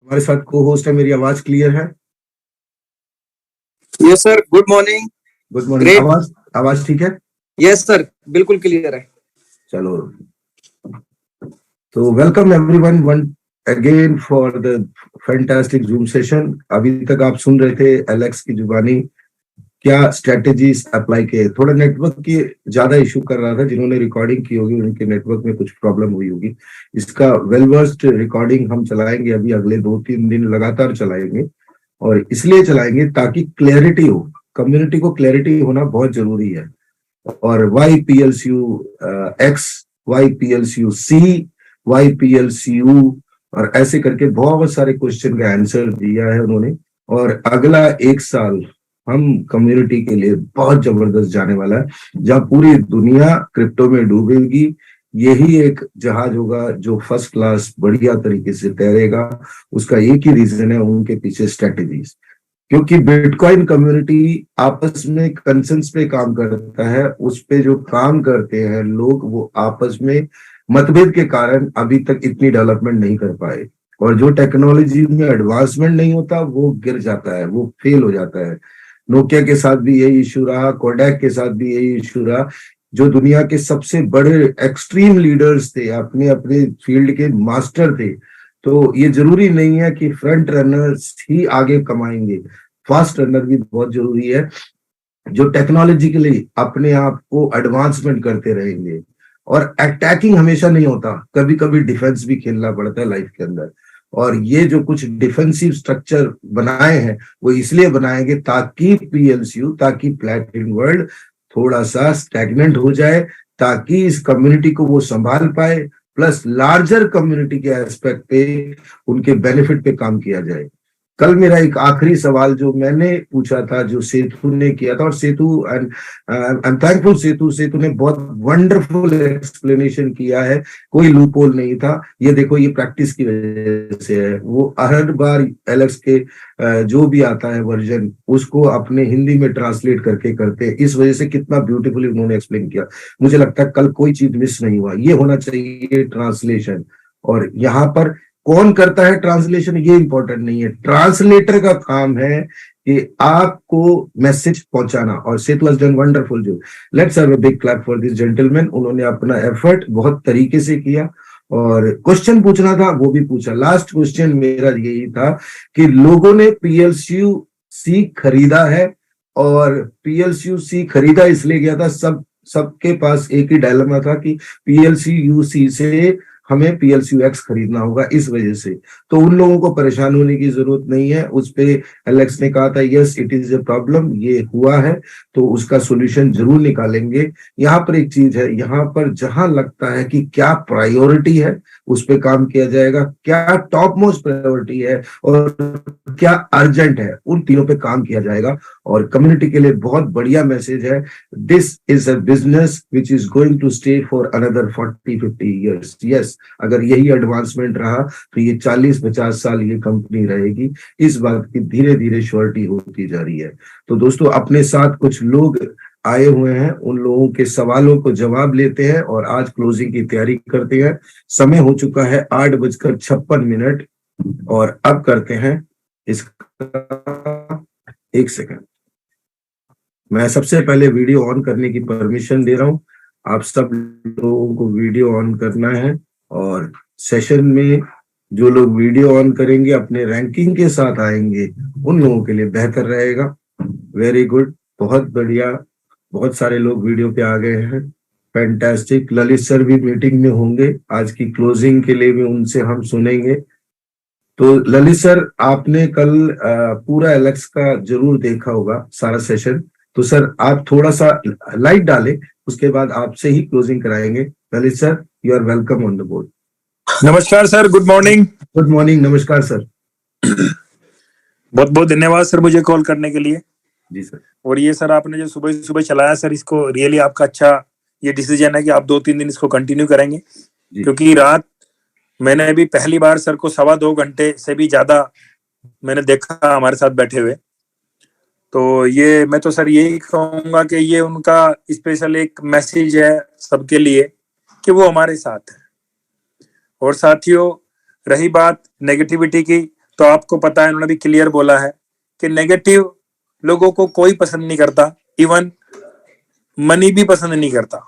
हमारे साथ को होस्ट है। मेरी आवाज क्लियर है? Yes sir, good morning. Good morning. Great. आवाज ठीक है? यस सर, बिल्कुल क्लियर है। चलो, तो welcome everyone one again for the fantastic zoom session. अभी तक आप सुन रहे थे एलेक्स की जुबानी, क्या स्ट्रेटेजीज अप्लाई किए। थोड़ा नेटवर्क की ज्यादा इशू कर रहा था, जिन्होंने रिकॉर्डिंग की होगी उनके नेटवर्क में कुछ प्रॉब्लम हुई होगी। इसका वेल वर्स्ड रिकॉर्डिंग हम चलाएंगे अभी अगले 2-3 दिन लगातार चलाएंगे, और इसलिए चलाएंगे ताकि क्लैरिटी हो, कम्युनिटी को क्लैरिटी होना बहुत जरूरी है। और Y P L C U X, Y P L C U C, Y P L C U, और ऐसे करके बहुत सारे क्वेश्चन का आंसर दिया है उन्होंने। और अगला 1 साल हम कम्युनिटी के लिए बहुत जबरदस्त जाने वाला है, जहां पूरी दुनिया क्रिप्टो में डूबेगी। यही एक जहाज होगा जो फर्स्ट क्लास बढ़िया तरीके से तैरेगा। उसका एक ही रीजन है, उनके पीछे स्ट्रेटेजीज। क्योंकि बिटकॉइन कम्युनिटी आपस में कंसेंस पे काम करता है, उस पे जो काम करते हैं लोग वो आपस में मतभेद के कारण अभी तक इतनी डेवलपमेंट नहीं कर पाए। और जो टेक्नोलॉजी में एडवांसमेंट नहीं होता वो गिर जाता है, वो फेल हो जाता है। नोकिया के साथ भी यही इशू रहा, कोडैक के साथ भी यही इशू रहा। जो दुनिया के सबसे बड़े एक्सट्रीम लीडर्स थे, अपने अपने फील्ड के मास्टर थे, तो ये जरूरी नहीं है कि फ्रंट रनर्स ही आगे कमाएंगे, फास्ट रनर भी बहुत जरूरी है, जो टेक्नोलॉजिकली अपने आप को एडवांसमेंट करते रहेंगे। और अटैकिंग हमेशा नहीं होता, कभी कभी डिफेंस भी खेलना पड़ता है लाइफ के अंदर। और ये जो कुछ डिफेंसिव स्ट्रक्चर बनाए हैं वो इसलिए बनाएंगे ताकि पीएलसीयू, ताकि प्लेटिन वर्ल्ड थोड़ा सा स्टैग्नेंट हो जाए, ताकि इस कम्युनिटी को वो संभाल पाए, प्लस लार्जर कम्युनिटी के एस्पेक्ट पे उनके बेनिफिट पे काम किया जाए। कल मेरा एक आखिरी सवाल जो मैंने पूछा था, जो सेतु ने किया था, और सेतु एंड आई एम थैंकफुल, सेतु ने बहुत वंडरफुल एक्सप्लेनेशन किया है, कोई लूपहोल नहीं था। ये देखो, ये प्रैक्टिस की वजह से है। वो हर बार एलेक्स के जो भी आता है वर्जन उसको अपने हिंदी में ट्रांसलेट करके करते हैं, इस वजह से कितना ब्यूटीफुली उन्होंने एक्सप्लेन किया। मुझे लगता है कल कोई चीज मिस नहीं हुआ। ये होना चाहिए ट्रांसलेशन। और यहाँ पर कौन करता है ट्रांसलेशन ये इंपॉर्टेंट नहीं है, ट्रांसलेटर का काम है कि आपको मैसेज पहुंचाना। और Setu has done wonderful job. Let's have a big clap for this gentleman. उन्होंने अपना एफर्ट बहुत तरीके से किया, और क्वेश्चन पूछना था वो भी पूछा। लास्ट क्वेश्चन मेरा यही था कि लोगों ने पीएलसीयू सी खरीदा है, और पीएलसीयू सी खरीदा इसलिए गया था, सबके पास एक ही डायलेमा था कि पीएलसीयू सी से हमें पीएलसीयू एक्स खरीदना होगा, इस वजह से। तो उन लोगों को परेशान होने की जरूरत नहीं है। उस पे एलेक्स ने कहा था yes it is a problem, ये हुआ है तो उसका सोल्यूशन जरूर निकालेंगे। यहाँ पर एक चीज है, यहाँ पर जहां लगता है कि क्या प्रायोरिटी है उस पे काम किया जाएगा, क्या टॉप मोस्ट प्रायोरिटी है और क्या अर्जेंट है, उन तीनों पे काम किया जाएगा। और कम्युनिटी के लिए बहुत बढ़िया मैसेज है, this is a business which is going to stay for another 40-50 years. Yes, अगर यही एडवांसमेंट रहा तो ये 40-50 साल ये कंपनी रहेगी, इस बात की धीरे धीरे श्योरिटी होती जा रही है। तो दोस्तों, अपने साथ कुछ लोग आए हुए हैं, उन लोगों के सवालों को जवाब लेते हैं और आज क्लोजिंग की तैयारी करते हैं। समय हो चुका है 8:56, और अब करते हैं इसका 1 सेकंड। मैं सबसे पहले वीडियो ऑन करने की परमिशन दे रहा हूं। आप सब लोगों को वीडियो ऑन करना है, और सेशन में जो लोग वीडियो ऑन करेंगे अपने रैंकिंग के साथ आएंगे, उन लोगों के लिए बेहतर रहेगा। वेरी गुड, बहुत बढ़िया, बहुत सारे लोग वीडियो पे आ गए हैं, फैंटास्टिक। ललित सर भी मीटिंग में होंगे, आज की क्लोजिंग के लिए भी उनसे हम सुनेंगे। तो ललित सर, आपने कल पूरा एलेक्स का जरूर देखा होगा सारा सेशन, तो सर आप थोड़ा सा लाइट डालें, उसके बाद आपसे ही क्लोजिंग कराएंगे। Lalit sir, you are welcome on the board. नमस्कार sir, good morning. Good morning, नमस्कार सर। बहुत बहुत धन्यवाद सर मुझे कॉल करने के लिए। जी सर। और ये सर आपने जो सुबह सुबह चलाया सर, इसको रियली आपका अच्छा ये डिसीजन है कि आप 2-3 दिन इसको कंटिन्यू करेंगे, क्योंकि रात मैंने अभी पहली बार सर को 2.25 घंटे से भी ज्यादा मैंने देखा हमारे साथ बैठे हुए। तो ये मैं तो सर यही कहूंगा कि ये उनका स्पेशल एक मैसेज है सबके लिए कि वो हमारे साथ है। और साथियों, रही बात नेगेटिविटी की, तो आपको पता है उन्होंने भी क्लियर बोला है कि नेगेटिव लोगों को कोई पसंद नहीं करता, इवन मनी भी पसंद नहीं करता।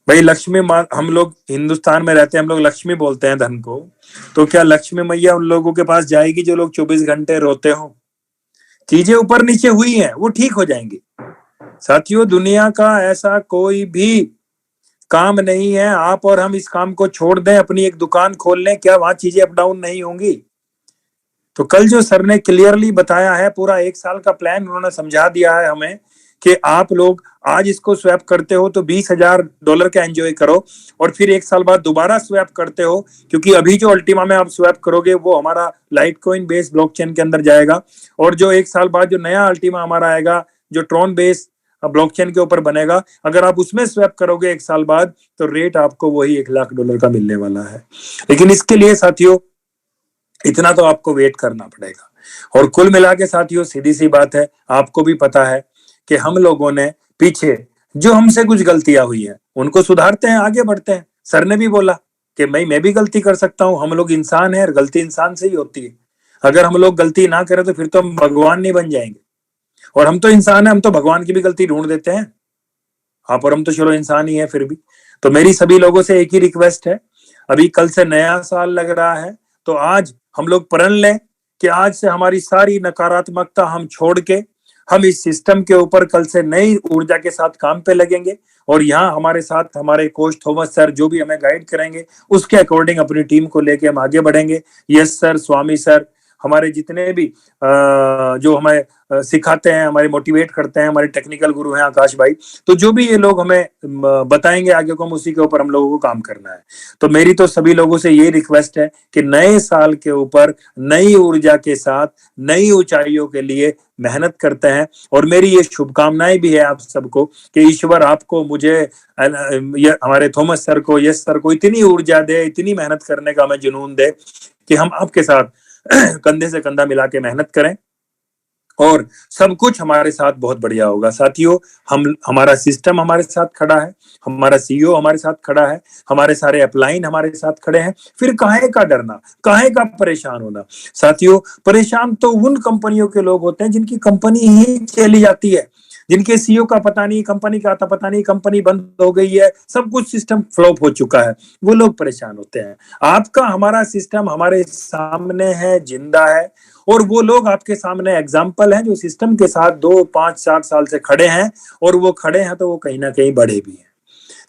भाई लक्ष्मी माँ, हम लोग हिंदुस्तान में रहते हैं, हम लोग लक्ष्मी बोलते हैं धन को, तो क्या लक्ष्मी मैया उन लोगों के पास जाएगी जो लोग 24 घंटे रोते हो? चीजें ऊपर नीचे हुई हैं, वो ठीक हो जाएंगी। साथियों, दुनिया का ऐसा कोई भी काम नहीं है आप और हम इस काम को छोड़ दें, अपनी एक दुकान खोल लें, क्या वहां चीजें अप डाउन नहीं होंगी? तो कल जो सर ने क्लियरली बताया है, पूरा 1 साल का प्लान उन्होंने समझा दिया है हमें कि आप लोग आज इसको स्वैप करते हो तो $20,000 का एंजॉय करो, और फिर 1 साल बाद दोबारा स्वैप करते हो, क्योंकि अभी जो अल्टीमा में आप स्वैप करोगे वो हमारा लाइटकॉइन बेस्ड ब्लॉकचेन के अंदर जाएगा, और जो 1 साल बाद जो नया अल्टीमा हमारा आएगा जो ट्रॉन बेस्ड ब्लॉकचेन के ऊपर बनेगा, अगर आप उसमें स्वैप करोगे 1 साल बाद तो रेट आपको वही $1,00,000 का मिलने वाला है। लेकिन इसके लिए साथियों इतना तो आपको वेट करना पड़ेगा। और कुल मिला के साथियों सीधी सी बात है, आपको भी पता है कि हम लोगों ने पीछे जो हमसे कुछ गलतियां हुई हैं उनको सुधारते हैं, आगे बढ़ते हैं। सर ने भी बोला कि मैं भी गलती कर सकता हूं, हम लोग इंसान हैं और गलती इंसान से ही होती है। अगर हम लोग गलती ना करें तो फिर तो हम भगवान नहीं बन जाएंगे, और हम तो इंसान है, हम तो भगवान की भी गलती ढूंढ देते हैं। आप और हम तो चलो इंसान ही है फिर भी। तो मेरी सभी लोगों से एक ही रिक्वेस्ट है, अभी कल से नया साल लग रहा है, तो आज हम लोग प्रण लें कि आज से हमारी सारी नकारात्मकता हम छोड़ के हम इस सिस्टम के ऊपर कल से नई ऊर्जा के साथ काम पे लगेंगे, और यहाँ हमारे साथ हमारे कोच थॉमस सर जो भी हमें गाइड करेंगे उसके अकॉर्डिंग अपनी टीम को लेके हम आगे बढ़ेंगे। यस सर, स्वामी सर, हमारे जितने भी जो हमें सिखाते हैं, हमारे मोटिवेट करते हैं, हमारे टेक्निकल गुरु हैं आकाश भाई, तो जो भी ये लोग हमें बताएंगे आगे को, हम उसी के ऊपर हम लोगों को काम करना है। तो मेरी तो सभी लोगों से ये रिक्वेस्ट है कि नए साल के ऊपर नई ऊर्जा के साथ नई ऊंचाइयों के लिए मेहनत करते हैं, और मेरी ये शुभकामनाएं भी है आप सबको कि ईश्वर आपको, मुझे, हमारे थॉमस सर को, यस सर को इतनी ऊर्जा दे, इतनी मेहनत करने का हमें जुनून दे कि हम आपके साथ कंधे से कंधा मिला के मेहनत करें, और सब कुछ हमारे साथ बहुत बढ़िया होगा। साथियों, हमारा सिस्टम हमारे साथ खड़ा है, हमारा सीईओ हमारे साथ खड़ा है, हमारे सारे अपलाइन हमारे साथ खड़े हैं, फिर काहे का डरना, काहे का परेशान होना? साथियों, परेशान तो उन कंपनियों के लोग होते हैं जिनकी कंपनी ही चली जाती है, जिनके सीईओ का पता नहीं, कंपनी का आता पता नहीं, कंपनी बंद हो गई है, सब कुछ सिस्टम फ्लॉप हो चुका है, वो लोग परेशान होते हैं। आपका हमारा सिस्टम हमारे सामने है, जिंदा है, और वो लोग आपके सामने एग्जाम्पल हैं जो सिस्टम के साथ 2, 5, 7 साल से खड़े हैं, और वो खड़े हैं तो वो कहीं ना कहीं बढ़े भी हैं।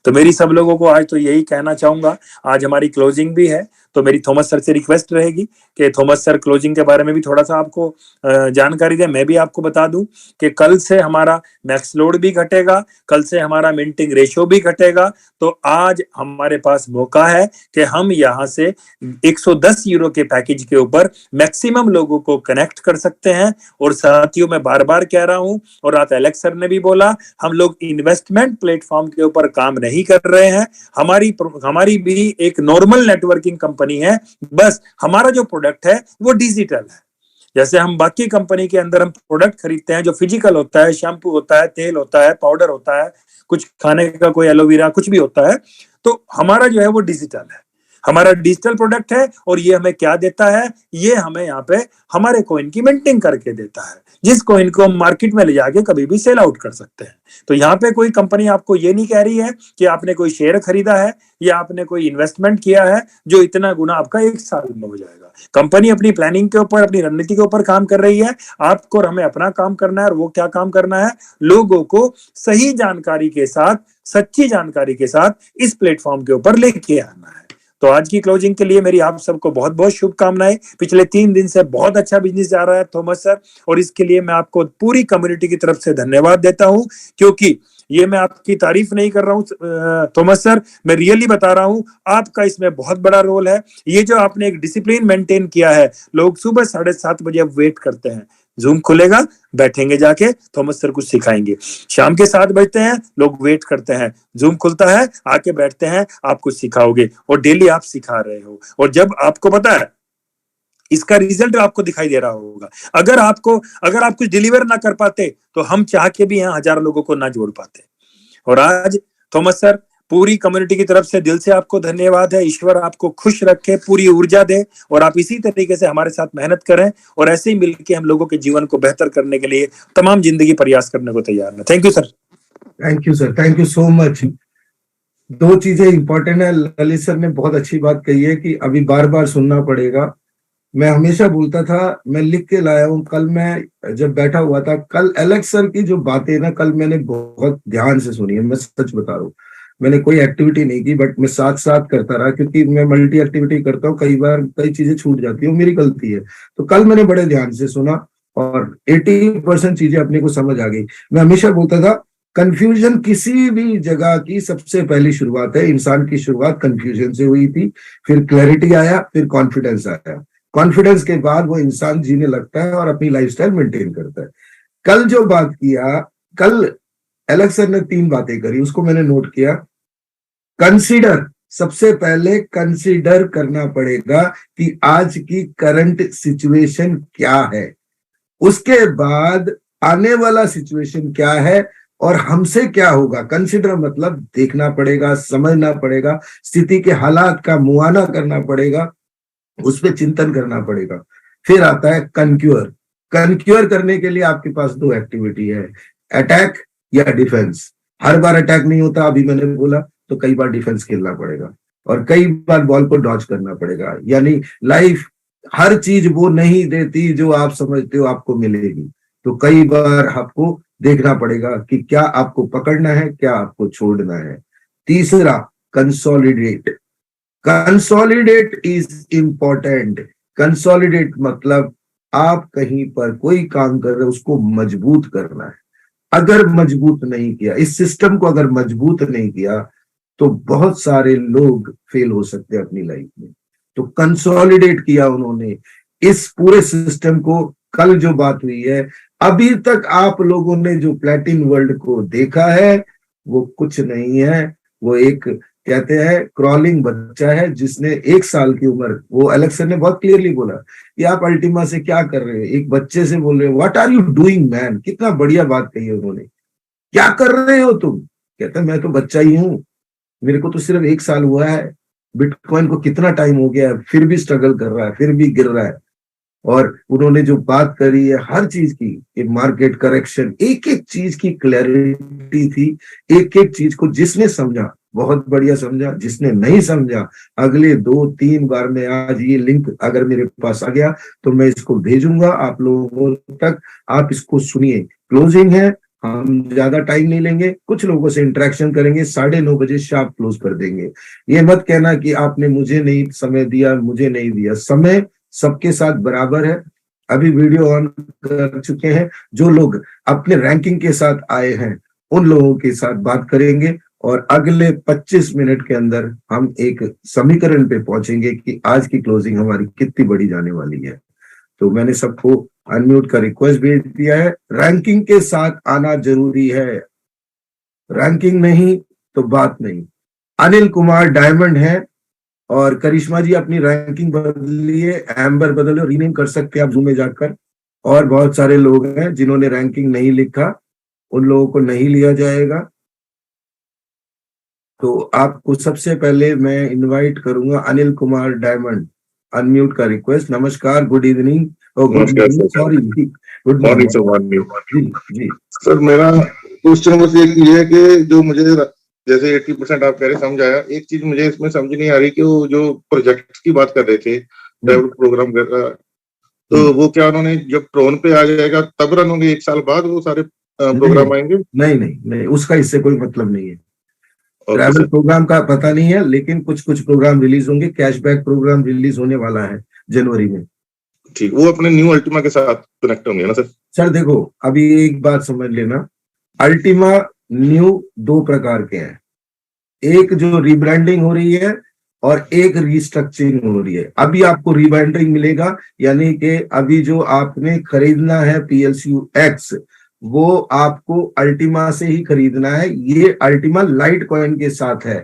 तो मेरी सब लोगों को आज तो यही कहना चाहूंगा, आज हमारी क्लोजिंग भी है, तो मेरी थॉमस सर से रिक्वेस्ट रहेगी कि थॉमस सर क्लोजिंग के बारे में भी थोड़ा सा आपको जानकारी दें। मैं भी आपको बता दूं कि कल से हमारा मैक्स लोड भी घटेगा, कल से हमारा मिंटिंग रेशियो भी घटेगा, तो आज हमारे पास मौका है कि हम यहाँ से 110 यूरो के पैकेज के ऊपर मैक्सिमम लोगों को कनेक्ट कर सकते हैं। और साथियों, मैं बार बार कह रहा हूं, और रात एलेक्स सर ने भी बोला, हम लोग इन्वेस्टमेंट प्लेटफॉर्म के ऊपर काम नहीं कर रहे हैं, हमारी भी एक नॉर्मल नेटवर्किंग कंपनी है, बस हमारा जो प्रोडक्ट है वो डिजिटल है। जैसे हम बाकी कंपनी के अंदर हम प्रोडक्ट खरीदते हैं जो फिजिकल होता है, शैम्पू होता है, तेल होता है, पाउडर होता है, कुछ खाने का कोई एलोवेरा कुछ भी होता है, तो हमारा जो है वो डिजिटल है, हमारा डिजिटल प्रोडक्ट है। और ये हमें क्या देता है? ये हमें यहाँ पे हमारे कॉइन की मिंटिंग करके देता है, जिस कॉइन को हम मार्केट में ले जाके कभी भी सेल आउट कर सकते हैं। तो यहाँ पे कोई कंपनी आपको ये नहीं कह रही है कि आपने कोई शेयर खरीदा है या आपने कोई इन्वेस्टमेंट किया है जो इतना गुना आपका 1 साल में हो जाएगा। कंपनी अपनी प्लानिंग के ऊपर, अपनी रणनीति के ऊपर काम कर रही है, आपको और हमें अपना काम करना है। और वो क्या काम करना है? लोगों को सही जानकारी के साथ, सच्ची जानकारी के साथ इस प्लेटफॉर्म के ऊपर लेके आना है। तो आज की क्लोजिंग के लिए मेरी आप सबको बहुत बहुत शुभकामनाएं। पिछले 3 दिन से बहुत अच्छा बिजनेस जा रहा है थॉमस सर, और इसके लिए मैं आपको पूरी कम्युनिटी की तरफ से धन्यवाद देता हूं, क्योंकि ये मैं आपकी तारीफ नहीं कर रहा हूं थॉमस सर, मैं रियली बता रहा हूं, आपका इसमें बहुत बड़ा रोल है। ये जो आपने एक डिसिप्लिन मेंटेन किया है, लोग सुबह 7:30 बजे अब वेट करते हैं, जूम खुलेगा, बैठेंगे जाके, थॉमस सर कुछ सिखाएंगे। शाम के 7 बजते हैं, लोग वेट करते हैं, जूम खुलता है, आके बैठते हैं, आप कुछ सिखाओगे, और डेली आप सिखा रहे हो। और जब आपको पता है इसका रिजल्ट आपको दिखाई दे रहा होगा, अगर आप कुछ डिलीवर ना कर पाते तो हम चाह के भी यहाँ 1000 लोगों को ना जोड़ पाते। और आज थॉमस सर पूरी कम्युनिटी की तरफ से दिल से आपको धन्यवाद है। ईश्वर आपको खुश रखे, पूरी ऊर्जा दे और आप इसी तरीके से हमारे साथ मेहनत करें और ऐसे ही मिलकर हम लोगों के जीवन को बेहतर करने के लिए तमाम जिंदगी प्रयास करने को तैयार है। Thank you sir. Thank you sir, thank you so much. दो चीजें इंपॉर्टेंट है, ललित सर ने बहुत अच्छी बात कही है कि अभी बार बार सुनना पड़ेगा। मैं हमेशा बोलता था, मैं लिख के लाया हूँ, कल मैं जब बैठा हुआ था, कल एलेक्स सर की जो बातें ना, कल मैंने बहुत ध्यान से सुनी है, मैं सच बता रहा हूँ। मैंने कोई एक्टिविटी नहीं की, बट मैं साथ साथ करता रहा, क्योंकि मैं मल्टी एक्टिविटी करता हूँ, कई बार कई चीजें छूट जाती है, मेरी गलती है। तो कल मैंने बड़े ध्यान से सुना और 80% चीजें अपने को समझ आ गई। मैं हमेशा बोलता था, कंफ्यूजन किसी भी जगह की सबसे पहली शुरुआत है। इंसान की शुरुआत कंफ्यूजन से हुई थी, फिर क्लैरिटी आया, फिर कॉन्फिडेंस आया। कॉन्फिडेंस के बाद वो इंसान जीने लगता है और अपनी लाइफस्टाइल मेंटेन करता है। कल जो बात किया, कल एलेक्स सर ने 3 बातें करी, उसको मैंने नोट किया। कंसीडर, सबसे पहले कंसीडर करना पड़ेगा कि आज की करंट सिचुएशन क्या है, उसके बाद आने वाला सिचुएशन क्या है और हमसे क्या होगा। कंसीडर मतलब देखना पड़ेगा, समझना पड़ेगा, स्थिति के हालात का मुआयना करना पड़ेगा, उस पर चिंतन करना पड़ेगा। फिर आता है कनक्यूर। कनक्यूर करने के लिए आपके पास 2 एक्टिविटी है, अटैक या डिफेंस। हर बार अटैक नहीं होता, अभी मैंने बोला, तो कई बार डिफेंस खेलना पड़ेगा और कई बार बॉल को डॉज करना पड़ेगा। यानी लाइफ हर चीज वो नहीं देती जो आप समझते हो आपको मिलेगी, तो कई बार आपको देखना पड़ेगा कि क्या आपको पकड़ना है, क्या आपको छोड़ना है। तीसरा, consolidate. Consolidate is important. Consolidate मतलब आप कहीं पर कोई काम कर रहे हो, उसको मजबूत करना है। अगर मजबूत नहीं किया, इस सिस्टम को अगर मजबूत नहीं किया, तो बहुत सारे लोग फेल हो सकते हैं अपनी लाइफ में। तो कंसोलिडेट किया उन्होंने इस पूरे सिस्टम को। कल जो बात हुई है, अभी तक आप लोगों ने जो प्लेटिन वर्ल्ड को देखा है, वो कुछ नहीं है। वो एक, कहते हैं, क्रॉलिंग बच्चा है जिसने 1 साल की उम्र, वो एलेक्स सर ने बहुत क्लियरली बोला कि आप अल्टीमा से क्या कर रहे हो, एक बच्चे से बोल रहे हो, what are you doing man. कितना बढ़िया बात कही है उन्होंने, क्या कर रहे हो तुम। कहता है, मैं तो बच्चा ही हूं, मेरे को तो सिर्फ 1 साल हुआ है, बिटकॉइन को कितना टाइम हो गया है, फिर भी स्ट्रगल कर रहा है, फिर भी गिर रहा है। और उन्होंने जो बात करी है हर चीज की, एक मार्केट करेक्शन, एक एक चीज की क्लैरिटी थी। एक एक चीज को जिसने समझा बहुत बढ़िया समझा, जिसने नहीं समझा, अगले 2-3 बार में, आज ये लिंक अगर मेरे पास आ गया तो मैं इसको भेजूंगा आप लोगों तक, आप इसको सुनिए। क्लोजिंग है, हम ज्यादा टाइम नहीं लेंगे, कुछ लोगों से इंटरेक्शन करेंगे, 9:30 बजे शार्प क्लोज कर देंगे। ये मत कहना कि आपने मुझे नहीं समय दिया, मुझे नहीं दिया। समय सबके साथ बराबर है। अभी वीडियो ऑन कर चुके हैं, जो लोग अपने रैंकिंग के साथ आए हैं उन लोगों के साथ बात करेंगे और अगले 25 मिनट के अंदर हम एक समीकरण पे पहुंचेंगे कि आज की क्लोजिंग हमारी कितनी बड़ी जाने वाली है। तो मैंने सबको अनम्यूट का रिक्वेस्ट भेज दिया है। रैंकिंग के साथ आना जरूरी है, रैंकिंग नहीं तो बात नहीं। अनिल कुमार डायमंड है और करिश्मा जी अपनी रैंकिंग बदलिए, एम्बर बदलो, रीनेम कर सकते हैं आप जूम में जाकर। और बहुत सारे लोग हैं जिन्होंने रैंकिंग नहीं लिखा, उन लोगों को नहीं लिया जाएगा। तो आपको सबसे पहले मैं इनवाइट करूंगा अनिल कुमार डायमंड, अनम्यूट का रिक्वेस्ट। नमस्कार, good evening, sorry good morning जी। सर मेरा क्वेश्चन बस एक ये है कि जो मुझे जैसे 80% आप कह रहे समझ आया, एक चीज मुझे इसमें समझ नहीं आ रही कि वो जो प्रोजेक्ट की बात कर रहे थे, डेवलप प्रोग्राम कर रहा, तो वो क्या उन्होंने जब ट्रोन पे आ जाएगा तब रन होंगे, 1 साल बाद वो सारे प्रोग्राम आएंगे? नहीं, उसका इससे कोई मतलब नहीं है। ट्रैवल प्रोग्राम का पता नहीं है, लेकिन कुछ प्रोग्राम रिलीज होंगे। कैशबैक प्रोग्राम रिलीज होने वाला है जनवरी में। ठीक, वो अपने न्यू अल्टीमा के साथ कनेक्ट होंगे ना सर? सर देखो, अभी एक बात समझ लेना, अल्टीमा न्यू 2 प्रकार के हैं। एक जो रीब्रांडिंग हो रही है और एक रिस्ट्रक्चरिंग हो रही है। अभी आपको रीब्रांडिंग मिलेगा, यानी कि अभी जो आपने खरीदना है PSU X, वो आपको अल्टीमा से ही खरीदना है। ये अल्टीमा लाइट कॉइन के साथ है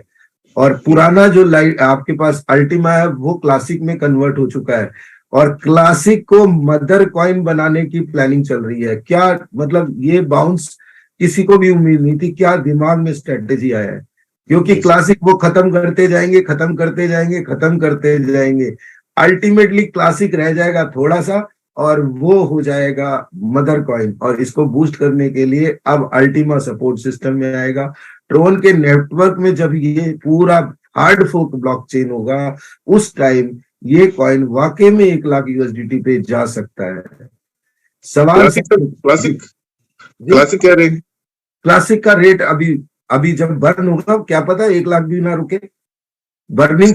और पुराना जो लाइट आपके पास अल्टीमा है वो क्लासिक में कन्वर्ट हो चुका है और क्लासिक को मदर कॉइन बनाने की प्लानिंग चल रही है। क्या मतलब, ये बाउंस किसी को भी उम्मीद नहीं थी, क्या दिमाग में स्ट्रेटेजी आया है। क्योंकि क्लासिक वो खत्म करते जाएंगे, खत्म करते जाएंगे, खत्म करते जाएंगे, अल्टीमेटली क्लासिक रह जाएगा थोड़ा सा और वो हो जाएगा मदर कॉइन। और इसको बूस्ट करने के लिए अब अल्टीमा सपोर्ट सिस्टम में आएगा। ट्रोन के नेटवर्क में जब ये पूरा हार्ड फोक ब्लॉकचेन होगा, उस टाइम ये कॉइन वाकई में 1 लाख USDT पे जा सकता है। सवाल क्लासिक क्या रेट? क्लासिक का रेट अभी जब बर्न होगा, क्या पता 1 लाख भी ना रुके, बर्निंग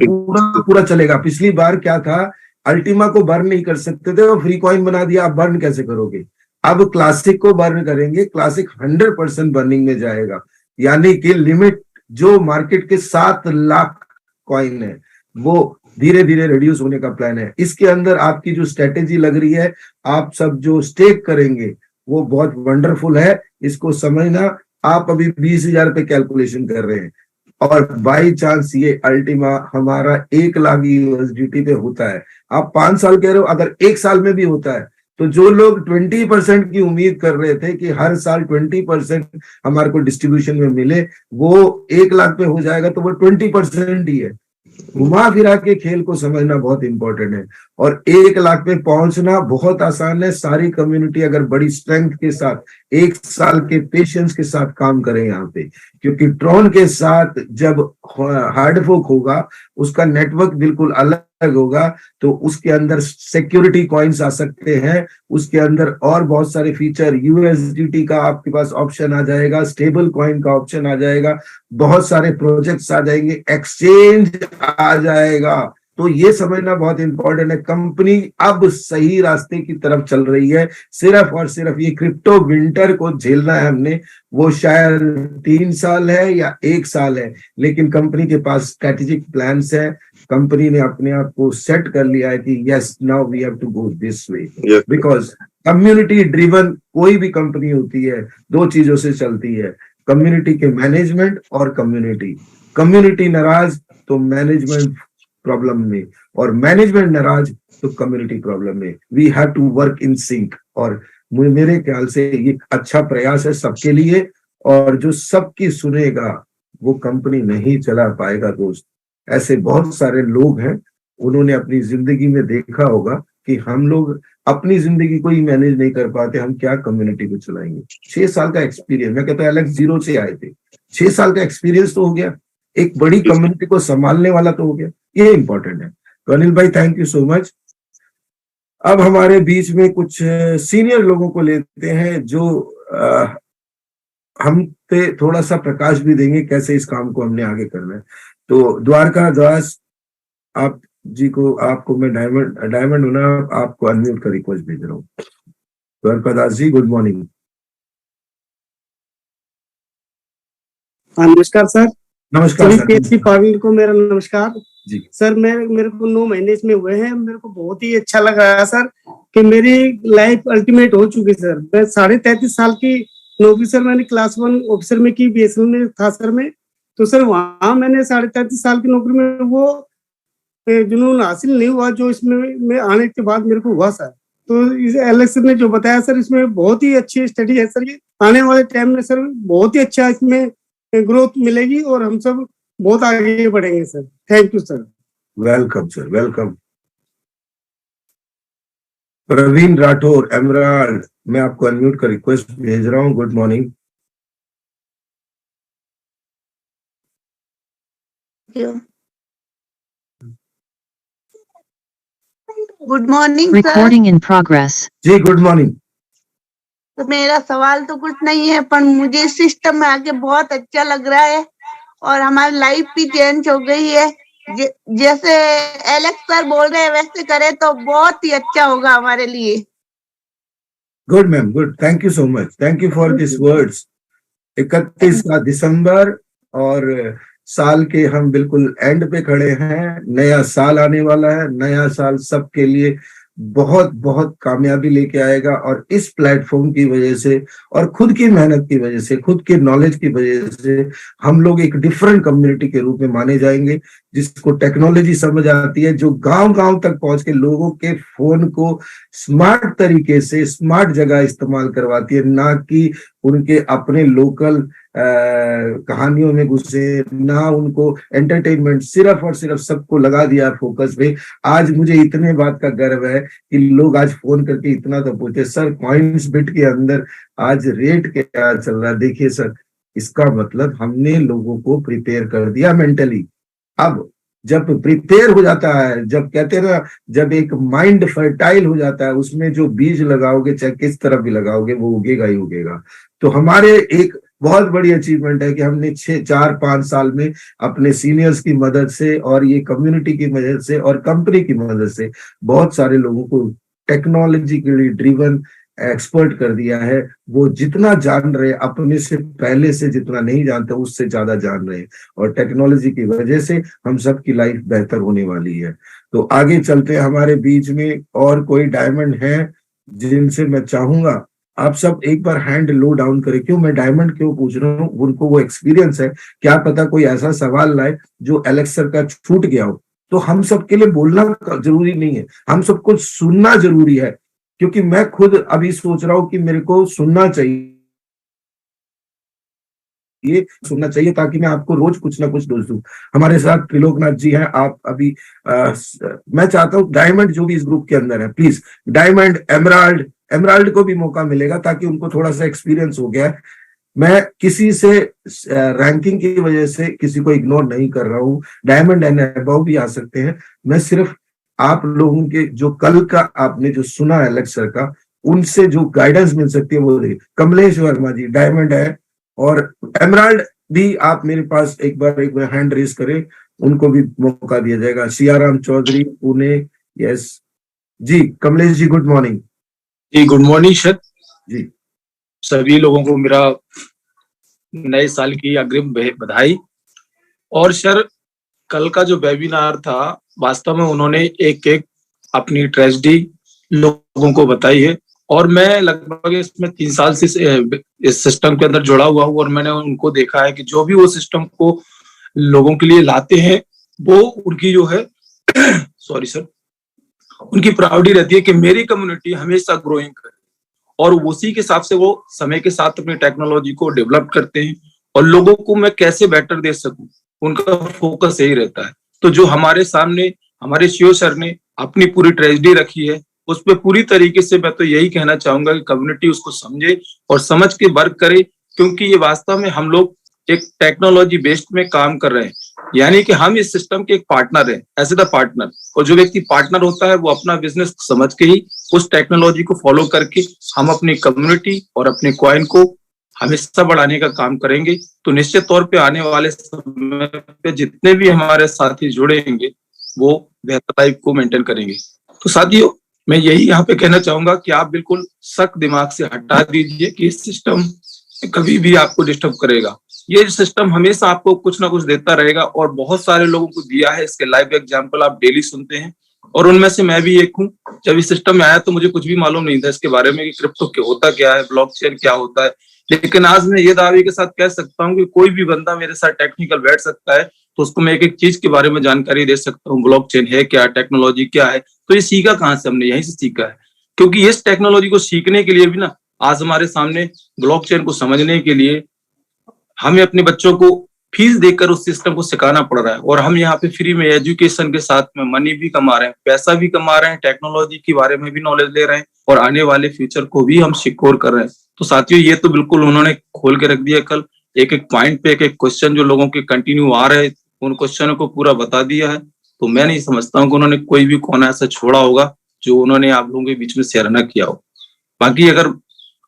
पूरा चलेगा। पिछली बार क्या था, अल्टीमा को बर्न नहीं कर सकते थे, वो फ्री कॉइन बना दिया, आप बर्न कैसे करोगे? अब क्लासिक को बर्न करेंगे, क्लासिक 100% बर्निंग में जाएगा, यानी कि लिमिट जो मार्केट के 7 लाख कॉइन है वो धीरे धीरे रिड्यूस होने का प्लान है। इसके अंदर आपकी जो स्ट्रेटेजी लग रही है, आप सब जो स्टेक करेंगे वो बहुत वंडरफुल है, इसको समझना। आप अभी 20,000 पे कैलकुलेशन कर रहे हैं और बाई चांस ये अल्टीमा हमारा 1 लाख USDT पे होता है, आप 5 साल कह रहे हो, अगर 1 साल में भी होता है तो जो लोग 20% की उम्मीद कर रहे थे कि हर साल 20% हमारे को डिस्ट्रीब्यूशन में मिले, वो 1 लाख पे हो जाएगा तो वो 20% ही है। घुमा फिरा के खेल को समझना बहुत इंपॉर्टेंट है और 1 लाख पे पहुंचना बहुत आसान है। सारी कम्युनिटी अगर बड़ी स्ट्रेंथ के साथ 1 साल के पेशेंस के साथ काम करें यहाँ पे, क्योंकि ट्रॉन के साथ जब हार्ड फोक होगा उसका नेटवर्क बिल्कुल अलग होगा, तो उसके अंदर सिक्योरिटी कॉइन्स आ सकते हैं, उसके अंदर और बहुत सारे फीचर, USDT का आपके पास ऑप्शन आ जाएगा, स्टेबल कॉइन का ऑप्शन आ जाएगा, बहुत सारे प्रोजेक्ट्स आ जाएंगे, एक्सचेंज आ जाएगा। तो ये समझना बहुत इंपॉर्टेंट है, कंपनी अब सही रास्ते की तरफ चल रही है। सिर्फ और सिर्फ ये क्रिप्टो विंटर को झेलना है हमने, वो शायद 3 साल है या 1 साल है, लेकिन कंपनी के पास स्ट्रेटेजिक प्लान्स है। कंपनी ने अपने आप को सेट कर लिया है कि yes, now we have to go this way, because community driven कोई भी कंपनी होती है 2 चीजों से चलती है, कम्युनिटी के मैनेजमेंट और कम्युनिटी नाराज तो मैनेजमेंट प्रॉब्लम में, और मैनेजमेंट नाराज तो कम्युनिटी प्रॉब्लम में। We have to work in sync, और मेरे ख्याल से ये अच्छा प्रयास है सबके लिए, और जो सबकी सुनेगा वो कंपनी नहीं चला पाएगा दोस्त। ऐसे बहुत सारे लोग हैं, उन्होंने अपनी जिंदगी में देखा होगा कि हम लोग अपनी जिंदगी को ही मैनेज नहीं कर पाते, हम क्या कम्युनिटी को चलाएंगे। 6 साल का एक्सपीरियंस, मैं कहता हूं एलेक्स 0 से आए थे, 6 साल का एक्सपीरियंस तो हो गया, एक बड़ी कम्युनिटी को संभालने वाला तो हो गया, ये इंपॉर्टेंट है। तो अनिल भाई थैंक यू सो मच। अब हमारे बीच में कुछ सीनियर लोगों को लेते हैं जो हम पे थोड़ा सा प्रकाश भी देंगे कैसे इस काम को हमने आगे करना है। तो द्वारका दास आप जी को, आपको मैं डायमंड होना, आपको अनम्यूट का रिक्वेस्ट भेज रहा हूँ। Dwarka Das ji good morning. नमस्कार सर। नमस्कार सर। केसी पाटिल को मेरा नमस्कार जी सर। मेरे को 9 महीने इसमें हुए हैं, मेरे को बहुत ही अच्छा लग रहा है सर कि मेरी लाइफ अल्टीमेट हो चुकी सर। मैं 33.5 साल की नौकरी सर मैंने क्लास 1 ऑफिसर में की, BSNL में था सर मैं। तो सर वहां मैंने 33.5 साल की नौकरी में वो जुनून हासिल नहीं हुआ जो इसमें मैं आने के बाद मेरे को हुआ सर। तो इस एलेक्स ने जो बताया सर, इसमें बहुत ही अच्छी स्टडी है सर। ये आने वाले टाइम में सर बहुत ही अच्छा इसमें ग्रोथ मिलेगी और हम सब बहुत आगे बढ़ेंगे sir. Thank you sir. Welcome sir, welcome. Praveen Rathore emerald, मैं आपको अनम्यूट का रिक्वेस्ट भेज रहा हूँ। Good morning. Good morning recording in progress. जी गुड मॉर्निंग। तो मेरा सवाल तो कुछ नहीं है, पर मुझे सिस्टम में आके बहुत अच्छा लग रहा है और हमारी लाइफ भी चेंज हो गई है। जैसे एलेक्स सर बोल रहे हैं वैसे करें तो बहुत ही अच्छा होगा हमारे लिए। Good ma'am, good, thank you so much, thank you for this words. 31 दिसंबर और साल के हम बिल्कुल एंड पे खड़े हैं, नया साल आने वाला है। नया साल सबके लिए बहुत बहुत कामयाबी लेके आएगा, और इस प्लेटफॉर्म की वजह से और खुद की मेहनत की वजह से, खुद के नॉलेज की वजह से हम लोग एक डिफरेंट कम्युनिटी के रूप में माने जाएंगे, जिसको टेक्नोलॉजी समझ आती है, जो गांव गांव तक पहुंच के लोगों के फोन को स्मार्ट तरीके से स्मार्ट जगह इस्तेमाल करवाती है, ना कि उनके अपने लोकल कहानियों में घुसे, ना उनको एंटरटेनमेंट, सिर्फ और सिर्फ सबको लगा दिया फोकस पे। आज मुझे इतने बात का गर्व है कि लोग आज फोन करके इतना तो पूछते, सर कॉइन्स बिट के अंदर आज रेट क्या चल रहा है। देखिए सर, इसका मतलब हमने लोगों को प्रिपेयर कर दिया मेंटली। अब जब प्रिपेयर हो जाता है, जब कहते हैं ना, जब एक माइंड फर्टाइल हो जाता है, उसमें जो बीज लगाओगे चाहे किस तरफ भी लगाओगे वो उगेगा ही उगेगा। तो हमारे एक बहुत बड़ी अचीवमेंट है कि हमने 4-5 साल में अपने सीनियर्स की मदद से और ये कम्युनिटी की मदद से और कंपनी की मदद से बहुत सारे लोगों को टेक्नोलॉजिकली ड्रिवन एक्सपर्ट कर दिया है। वो जितना जान रहे अपने से पहले से, जितना नहीं जानते उससे ज्यादा जान रहे हैं, और टेक्नोलॉजी की वजह से हम सबकी लाइफ बेहतर होने वाली है। तो आगे चलते हैं, हमारे बीच में और कोई डायमंड है जिनसे मैं चाहूंगा आप सब एक बार हैंड लो डाउन करें। क्यों मैं डायमंड क्यों पूछ रहा हूँ, उनको वो एक्सपीरियंस है, क्या पता कोई ऐसा सवाल लाए जो एलेक्स सर का छूट गया हो। तो हम सबके लिए बोलना जरूरी नहीं है, हम सबको सुनना जरूरी है, क्योंकि मैं खुद अभी सोच रहा हूं कि मेरे को सुनना चाहिए, ये सुनना चाहिए ताकि मैं आपको रोज कुछ ना कुछ डोज दूं। हमारे साथ त्रिलोकनाथ जी हैं, आप अभी मैं चाहता हूं डायमंड जो भी इस ग्रुप के अंदर है, प्लीज डायमंड, एमराल्ड को भी मौका मिलेगा ताकि उनको थोड़ा सा एक्सपीरियंस हो गया है। मैं किसी से रैंकिंग की वजह से किसी को इग्नोर नहीं कर रहा हूँ, डायमंड एंड अबव भी आ सकते हैं। मैं सिर्फ आप लोगों के जो कल का आपने जो सुना है एलेक्स सर का, उनसे जो गाइडेंस मिल सकती है वो देखिए। कमलेश वर्मा जी डायमंड है, और एमराल्ड भी आप मेरे पास एक बार हैंड रेज करें, उनको भी मौका दिया जाएगा। सियाराम चौधरी पुणे, यस जी। कमलेश जी गुड मॉर्निंग जी। गुड मॉर्निंग सर जी। सभी लोगों को मेरा नए साल की अग्रिम बधाई। और सर कल का जो वेबिनार था, वास्तव में उन्होंने एक एक अपनी ट्रेजेडी लोगों को बताई है, और मैं लगभग इसमें 3 साल से इस सिस्टम के अंदर जुड़ा हुआ हूँ, और मैंने उनको देखा है कि जो भी वो सिस्टम को लोगों के लिए लाते हैं, वो उनकी जो है सॉरी सर, उनकी प्राउडी रहती है कि मेरी कम्युनिटी हमेशा ग्रोइंग करे, और उसी के हिसाब से वो समय के साथ अपनी टेक्नोलॉजी को डेवलप करते हैं, और लोगों को मैं कैसे बेटर दे सकूं, उनका फोकस यही रहता है। तो जो हमारे सामने हमारे सीईओ सर ने अपनी पूरी ट्रेजेडी रखी है, उस पर पूरी तरीके से मैं तो यही कहना चाहूंगा कि कम्युनिटी उसको समझे और समझ के वर्क करे, क्योंकि ये वास्तव में हम लोग एक टेक्नोलॉजी बेस्ड में काम कर रहे हैं, यानी कि हम इस सिस्टम के एक पार्टनर हैं, एज द पार्टनर। और जो व्यक्ति पार्टनर होता है वो अपना बिजनेस समझ के ही उस टेक्नोलॉजी को फॉलो करके हम अपनी कम्युनिटी और अपने कॉइन को हमेशा बढ़ाने का काम करेंगे। तो निश्चित तौर पे आने वाले समय पे जितने भी हमारे साथी जुड़ेंगे वो बेहतर लाइफ को मेंटेन करेंगे। तो साथियों, मैं यही यहाँ पे कहना चाहूंगा कि आप बिल्कुल शक दिमाग से हटा दीजिए कि इस सिस्टम कभी भी आपको डिस्टर्ब करेगा। ये सिस्टम हमेशा आपको कुछ ना कुछ देता रहेगा, और बहुत सारे लोगों को दिया है। इसके लाइव एग्जांपल आप डेली सुनते हैं, और उनमें से मैं भी एक हूँ। जब इस सिस्टम में आया तो मुझे कुछ भी मालूम नहीं था इसके बारे में कि क्रिप्टो क्या होता, क्या है ब्लॉकचेन क्या होता है। लेकिन आज मैं ये दावे के साथ कह सकता हूँ कि कोई भी बंदा मेरे साथ टेक्निकल बैठ सकता है, तो उसको मैं एक एक चीज के बारे में जानकारी दे सकता हूँ। ब्लॉकचेन है क्या, टेक्नोलॉजी क्या है। तो ये सीखा कहाँ से? हमने यहीं से सीखा है, क्योंकि इस टेक्नोलॉजी को सीखने के लिए भी ना आज हमारे सामने ब्लॉकचेन को समझने के लिए हमें अपने बच्चों को फीस देकर उस सिस्टम को सिखाना पड़ रहा है। और हम यहाँ पे फ्री में एजुकेशन के साथ में मनी भी कमा रहे हैं, पैसा भी कमा रहे हैं, टेक्नोलॉजी के बारे में भी नॉलेज ले रहे हैं, और आने वाले फ्यूचर को भी हम सिक्योर कर रहे हैं। तो साथियों, ये तो बिल्कुल उन्होंने खोल के रख दिया। कल एक एक पॉइंट पे एक एक क्वेश्चन जो लोगों के कंटिन्यू आ रहे, उन क्वेश्चनों को पूरा बता दिया है। तो मैं नहीं समझता हूँ कि उन्होंने कोई भी कोना ऐसा छोड़ा होगा जो उन्होंने आप लोगों के बीच में शेयर न किया हो। बाकी अगर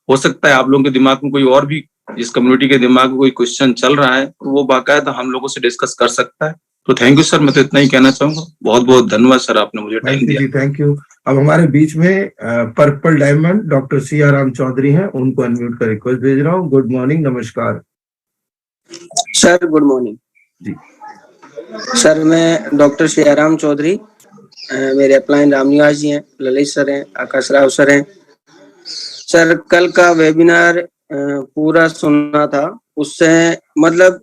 हो सकता है आप लोगों के दिमाग में कोई और भी, इस कम्युनिटी के दिमाग में कोई क्वेश्चन चल रहा है, तो वो बाकायदा हम लोगों से डिस्कस कर सकता है। तो थैंक यू सर, मैं तो इतना ही कहना चाहूंगा। बहुत बहुत धन्यवाद सर, आपने मुझे टाइम दिया। Thank you. अब हमारे बीच में purple diamond doctor Siyaram Chaudhary हैं, उनको अनम्यूट का रिक्वेस्ट भेज रहा हूँ। गुड मॉर्निंग, नमस्कार सर। गुड मॉर्निंग जी सर। मैं डॉक्टर सियाराम चौधरी, मेरे अपलाइन रामनिवास जी हैं, ललित सर हैं, आकाश राव सर हैं। सर कल का वेबिनार पूरा सुनना था, उससे मतलब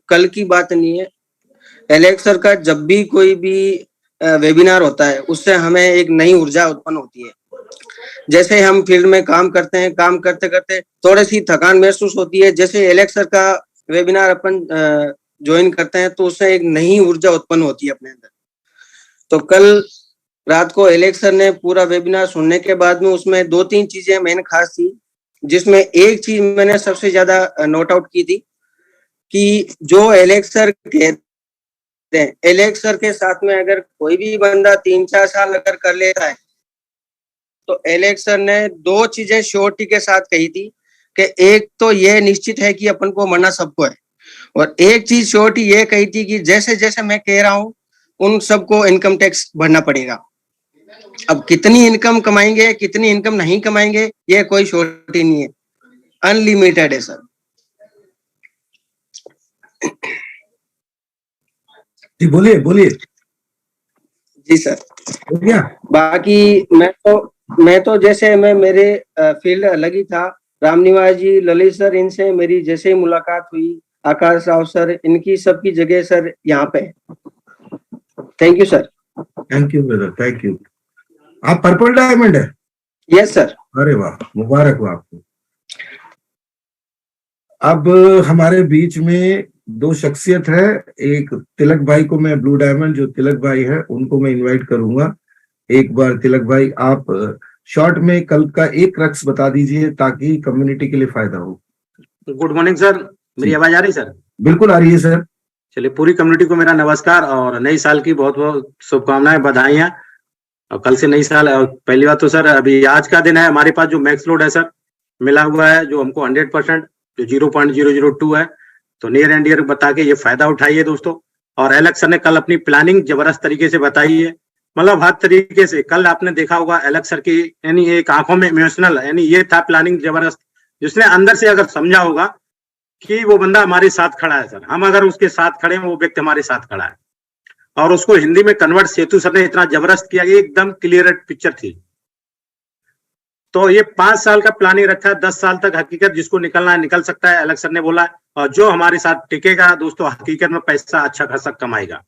कल की बात नहीं है। एलेक्स सर का जब भी कोई भी वेबिनार होता है, उससे हमें एक नई ऊर्जा उत्पन्न होती है। जैसे हम फील्ड में काम करते हैं, काम करते करते थोड़ी सी थकान महसूस होती है। जैसे एलेक्स सर का वेबिनार अपन ज्वाइन करते हैं तो उससे एक नई ऊर्जा उत्पन्न होती है अपने अंदर। तो कल रात को एलेक्स सर ने पूरा वेबिनार सुनने के बाद में उसमें 2-3 चीजें मैंने खास थी, जिसमें एक चीज मैंने सबसे ज्यादा नोट आउट की थी कि जो एलेक्स सर कहते हैं, एलेक्स सर के साथ में अगर कोई भी बंदा 3-4 साल अगर कर लेता है तो एलेक्स सर ने 2 चीजें श्योरिटी के साथ कही थी कि एक तो ये निश्चित है कि अपन को मरना सबको है, और एक चीज श्योरिटी ये कही थी कि जैसे जैसे मैं कह रहा हूँ उन सबको इनकम टैक्स भरना पड़ेगा। अब कितनी इनकम कमाएंगे कितनी इनकम नहीं कमाएंगे ये कोई श्योरिटी नहीं है, अनलिमिटेड है सर। जी बोलिए बोलिए। जी सर। हो गया? बाकी मैं तो जैसे मैं मेरे फील्ड अलग ही था, रामनिवास जी, ललित सर, इनसे मेरी जैसे ही मुलाकात हुई, आकाश राव सर, इनकी सबकी जगह सर यहाँ पे। Thank you sir. Thank you brother, thank you. आप पर्पल डायमंड है? Yes sir. अरे वाह, मुबारक हो आपको। अब हमारे बीच में 2 शख्सियत है। एक तिलक भाई को मैं ब्लू डायमंड, जो तिलक भाई है उनको मैं इनवाइट करूंगा। एक बार तिलक भाई आप शॉर्ट में कल का एक रक्स बता दीजिए ताकि कम्युनिटी के लिए फायदा हो। गुड मॉर्निंग सर, मेरी आवाज आ रही सर? बिल्कुल आ रही है सर। चलिए, पूरी कम्युनिटी को मेरा नमस्कार और नई साल की बहुत बहुत शुभकामनाएं, बधाइयां। और कल से नई साल है। और पहली बात तो सर, अभी आज का दिन है, हमारे पास जो मैक्स लोड है सर मिला हुआ है, जो हमको 100% जो 0.002 है, तो नियर एंड ईयर बता के ये फायदा उठाइए दोस्तों। और एलेक्स सर ने कल अपनी प्लानिंग जबरदस्त तरीके से बताई है, मतलब हर तरीके से। कल आपने देखा होगा एलेक्स सर की यानी एक आंखों में इमोशनल, यानी ये था प्लानिंग जबरदस्त, जिसने अंदर से अगर समझा होगा कि वो बंदा हमारे साथ खड़ा है सर, हम अगर उसके साथ खड़े हैं, वो व्यक्ति हमारे साथ खड़ा है। और उसको हिंदी में कन्वर्ट सेतु सर ने इतना जबरदस्त किया कि एकदम क्लियर पिक्चर थी। तो ये 5 साल का प्लानिंग रखा है, 10 साल तक हकीकत जिसको निकलना है निकल सकता है, एलेक्स सर ने बोला। और जो हमारे साथ टिकेगा दोस्तों, हकीकत में पैसा अच्छा खासा कमाएगा।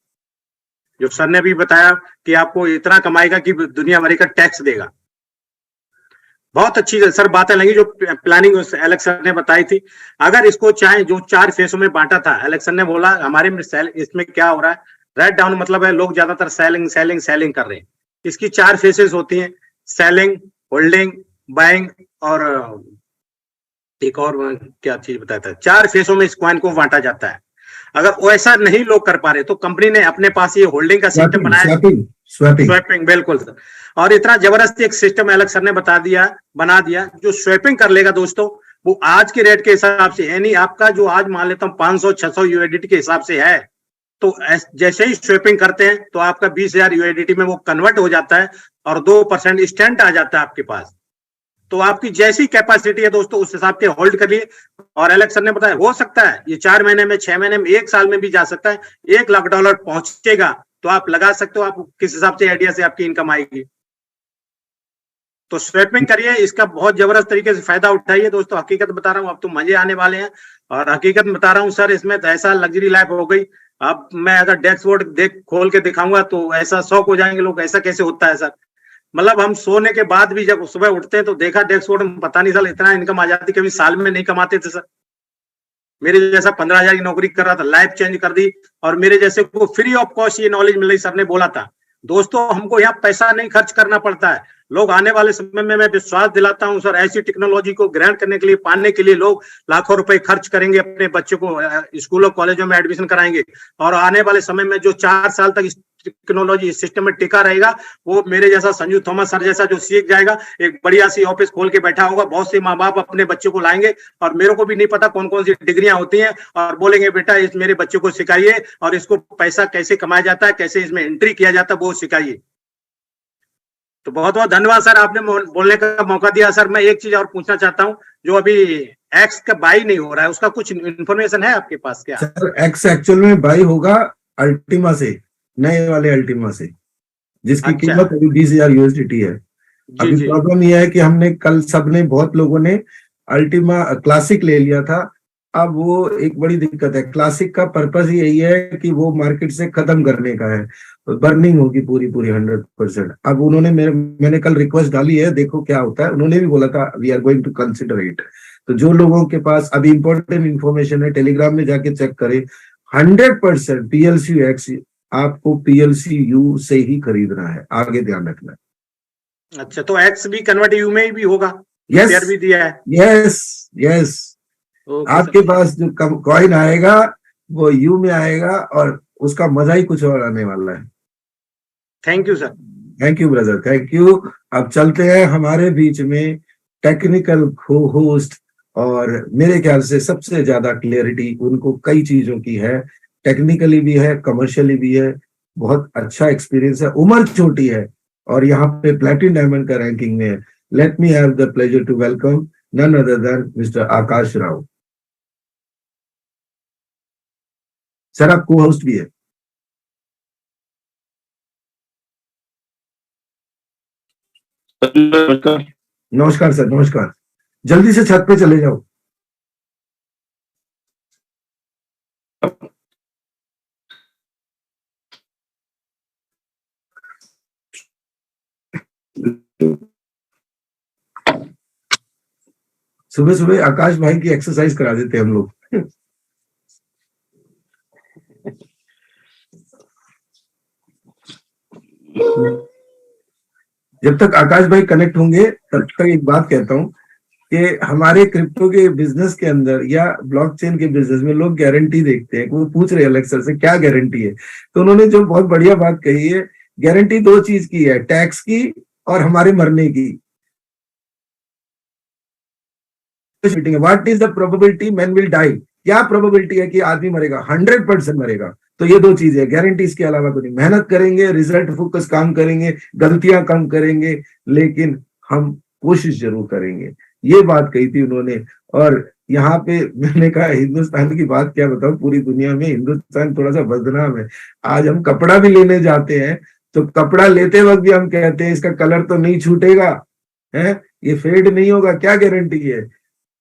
जो सर ने भी बताया कि आपको इतना कमाएगा कि दुनिया भर का टैक्स देगा। बहुत अच्छी सर बातें लगी जो प्लानिंग एलेक्स सर ने बताई थी। अगर इसको चाहे जो 4 फेसों में बांटा था, एलेक्स सर ने बोला हमारे में इसमें क्या हो रहा है, राइट डाउन मतलब है लोग ज्यादातर सेलिंग सेलिंग सेलिंग कर रहे हैं। इसकी 4 फेसेस होती हैं, सेलिंग, होल्डिंग, बाइंग और एक और क्या चीज बताया था। 4 फेसों में इस कॉइन को बांटा जाता है। अगर वैसा नहीं लोग कर पा रहे तो कंपनी ने अपने पास ये होल्डिंग का सिस्टम बनाया, स्वैपिंग। बिल्कुल सर। और इतना जबरदस्त एक सिस्टम एलेक्स सर ने बना दिया जो स्वैपिंग कर लेगा दोस्तों, वो आज के रेट के हिसाब से, यानी आपका जो आज मान लेता हूँ 500-600 यूएसडीटी के हिसाब से है, तो जैसे ही स्वैपिंग करते हैं तो आपका 20,000 यूएसडीटी में वो कन्वर्ट हो जाता है और 2% स्टैंड आ जाता है आपके पास। तो आपकी जैसी कैपेसिटी है दोस्तों उस हिसाब से होल्ड करिए। और एलेक्स सर ने बताया हो सकता है ये 4 महीने में, 6 महीने में, 1 साल में भी जा सकता है। $1 लाख पहुंचेगा तो आप लगा सकते हो, आप किस हिसाब से आइडिया से आपकी इनकम आएगी। तो स्वैपिंग करिए, इसका बहुत जबरदस्त तरीके से फायदा उठाइए दोस्तों। हकीकत बता रहा हूँ, अब तो मजे आने वाले हैं। और हकीकत बता रहा हूँ सर, इसमें तो ऐसा लग्जरी लाइफ हो गई। अब मैं अगर डैशबोर्ड खोल के दिखाऊंगा तो ऐसा शौक हो जाएंगे लोग, ऐसा कैसे होता है सर। मतलब हम सोने के बाद भी जब सुबह उठते हैं तो देखा डैशबोर्ड में, पता नहीं सर इतना इनकम आ जाती, कभी साल में नहीं कमाते थे सर। मेरे जैसा 15,000 की नौकरी कर रहा था, लाइफ चेंज कर दी। और मेरे जैसे को फ्री ऑफ कॉस्ट ये नॉलेज मिल रही, सर ने बोला था दोस्तों हमको यहाँ पैसा नहीं खर्च करना पड़ता है। लोग आने वाले समय में, मैं विश्वास दिलाता हूँ सर, ऐसी टेक्नोलॉजी को ग्रहण करने के लिए, पाने के लिए लोग लाखों रुपए खर्च करेंगे, अपने बच्चों को स्कूलों कॉलेजों में एडमिशन कराएंगे। और आने वाले समय में जो 4 साल तक टेक्नोलॉजी इस सिस्टम में टिका रहेगा, वो मेरे जैसा संजू थॉमस सर जैसा जो सीख जाएगा, एक बढ़िया सी ऑफिस खोल के बैठा होगा। बहुत से माँ बाप अपने बच्चों को लाएंगे, और मेरे को भी नहीं पता कौन कौन सी डिग्रियां होती हैं, और बोलेंगे बेटा इस मेरे बच्चे को सिखाइए, और इसको पैसा कैसे कमाया जाता है, कैसे इसमें एंट्री किया जाता है, वो सिखाइए। तो बहुत बहुत धन्यवाद सर, आपने बोलने का मौका दिया। सर मैं एक चीज और पूछना चाहता हूँ, जो अभी एक्स का बाई नहीं हो रहा है, उसका कुछ इन्फॉर्मेशन है आपके पास क्या? सर एक्स एक्चुअल में बाई होगा अल्टीमा से, नए वाले अल्टीमा से, जिसकी कीमत अभी 20,000 यूएसडीटी है। अभी प्रॉब्लम यह है कि हमने कल सबने, बहुत लोगों ने अल्टीमा क्लासिक ले लिया था। अब वो एक बड़ी दिक्कत है, क्लासिक का पर्पस ही यही है कि वो मार्केट से खत्म करने का है। बर्निंग होगी पूरी पूरी 100%। अब उन्होंने मैंने कल रिक्वेस्ट डाली है, देखो क्या होता है। उन्होंने भी बोला था we are going to consider it. तो जो लोगों के पास अभी इंपॉर्टेंट इंफॉर्मेशन है, टेलीग्राम में जाके चेक करें। 100% पीएलसी एक्स आपको पीएलसी यू से ही खरीदना है, आगे ध्यान रखना है। अच्छा, तो एक्स भी कन्वर्ट यू में भी होगा? यस शेयर भी दिया है? Yes yes. ओके आपके सर। पास जो कॉइन आएगा वो यू में आएगा और उसका मजा ही कुछ और आने वाला है। Thank you sir. Thank you brother, thank you. अब चलते हैं हमारे बीच में टेक्निकल को होस्ट, और मेरे ख्याल से सबसे ज्यादा क्लियरिटी उनको कई चीजों की है, टेक्निकली भी है, कमर्शियली भी है, बहुत अच्छा एक्सपीरियंस है, उम्र छोटी है और यहाँ पे प्लेटिनम डायमंड का रैंकिंग में है। Let me have the pleasure to welcome none other than mister Akash Rao. Sir आप को होस्ट भी है। नमस्कार सर, नमस्कार। जल्दी से छत पे चले जाओ। सुबह सुबह आकाश भाई की एक्सरसाइज करा देते हम लोग। जब तक आकाश भाई कनेक्ट होंगे तब तक एक बात कहता हूं कि हमारे क्रिप्टो के बिजनेस के अंदर या ब्लॉकचेन के बिजनेस में लोग गारंटी देखते हैं। वो पूछ रहे हैं अलेक्स सर से क्या गारंटी है, तो उन्होंने जो बहुत बढ़िया बात कही है, गारंटी दो चीज की है, टैक्स की और हमारे मरने की। What is the probability man will die? क्या प्रोबेबिलिटी है कि आदमी मरेगा? 100% मरेगा। तो ये दो चीजें, गारंटी इसके अलावा कुछ नहीं। मेहनत करेंगे, रिजल्ट फोकस काम करेंगे, गलतियां कम करेंगे, लेकिन हम कोशिश जरूर करेंगे। ये बात कही थी उन्होंने। और यहाँ पे मैंने कहा हिंदुस्तान की बात क्या बताऊं, पूरी दुनिया में हिंदुस्तान थोड़ा सा बदनाम है। आज हम कपड़ा भी लेने जाते हैं तो कपड़ा लेते वक्त भी हम कहते हैं इसका कलर तो नहीं छूटेगा, है ये फेड नहीं होगा, क्या गारंटी है?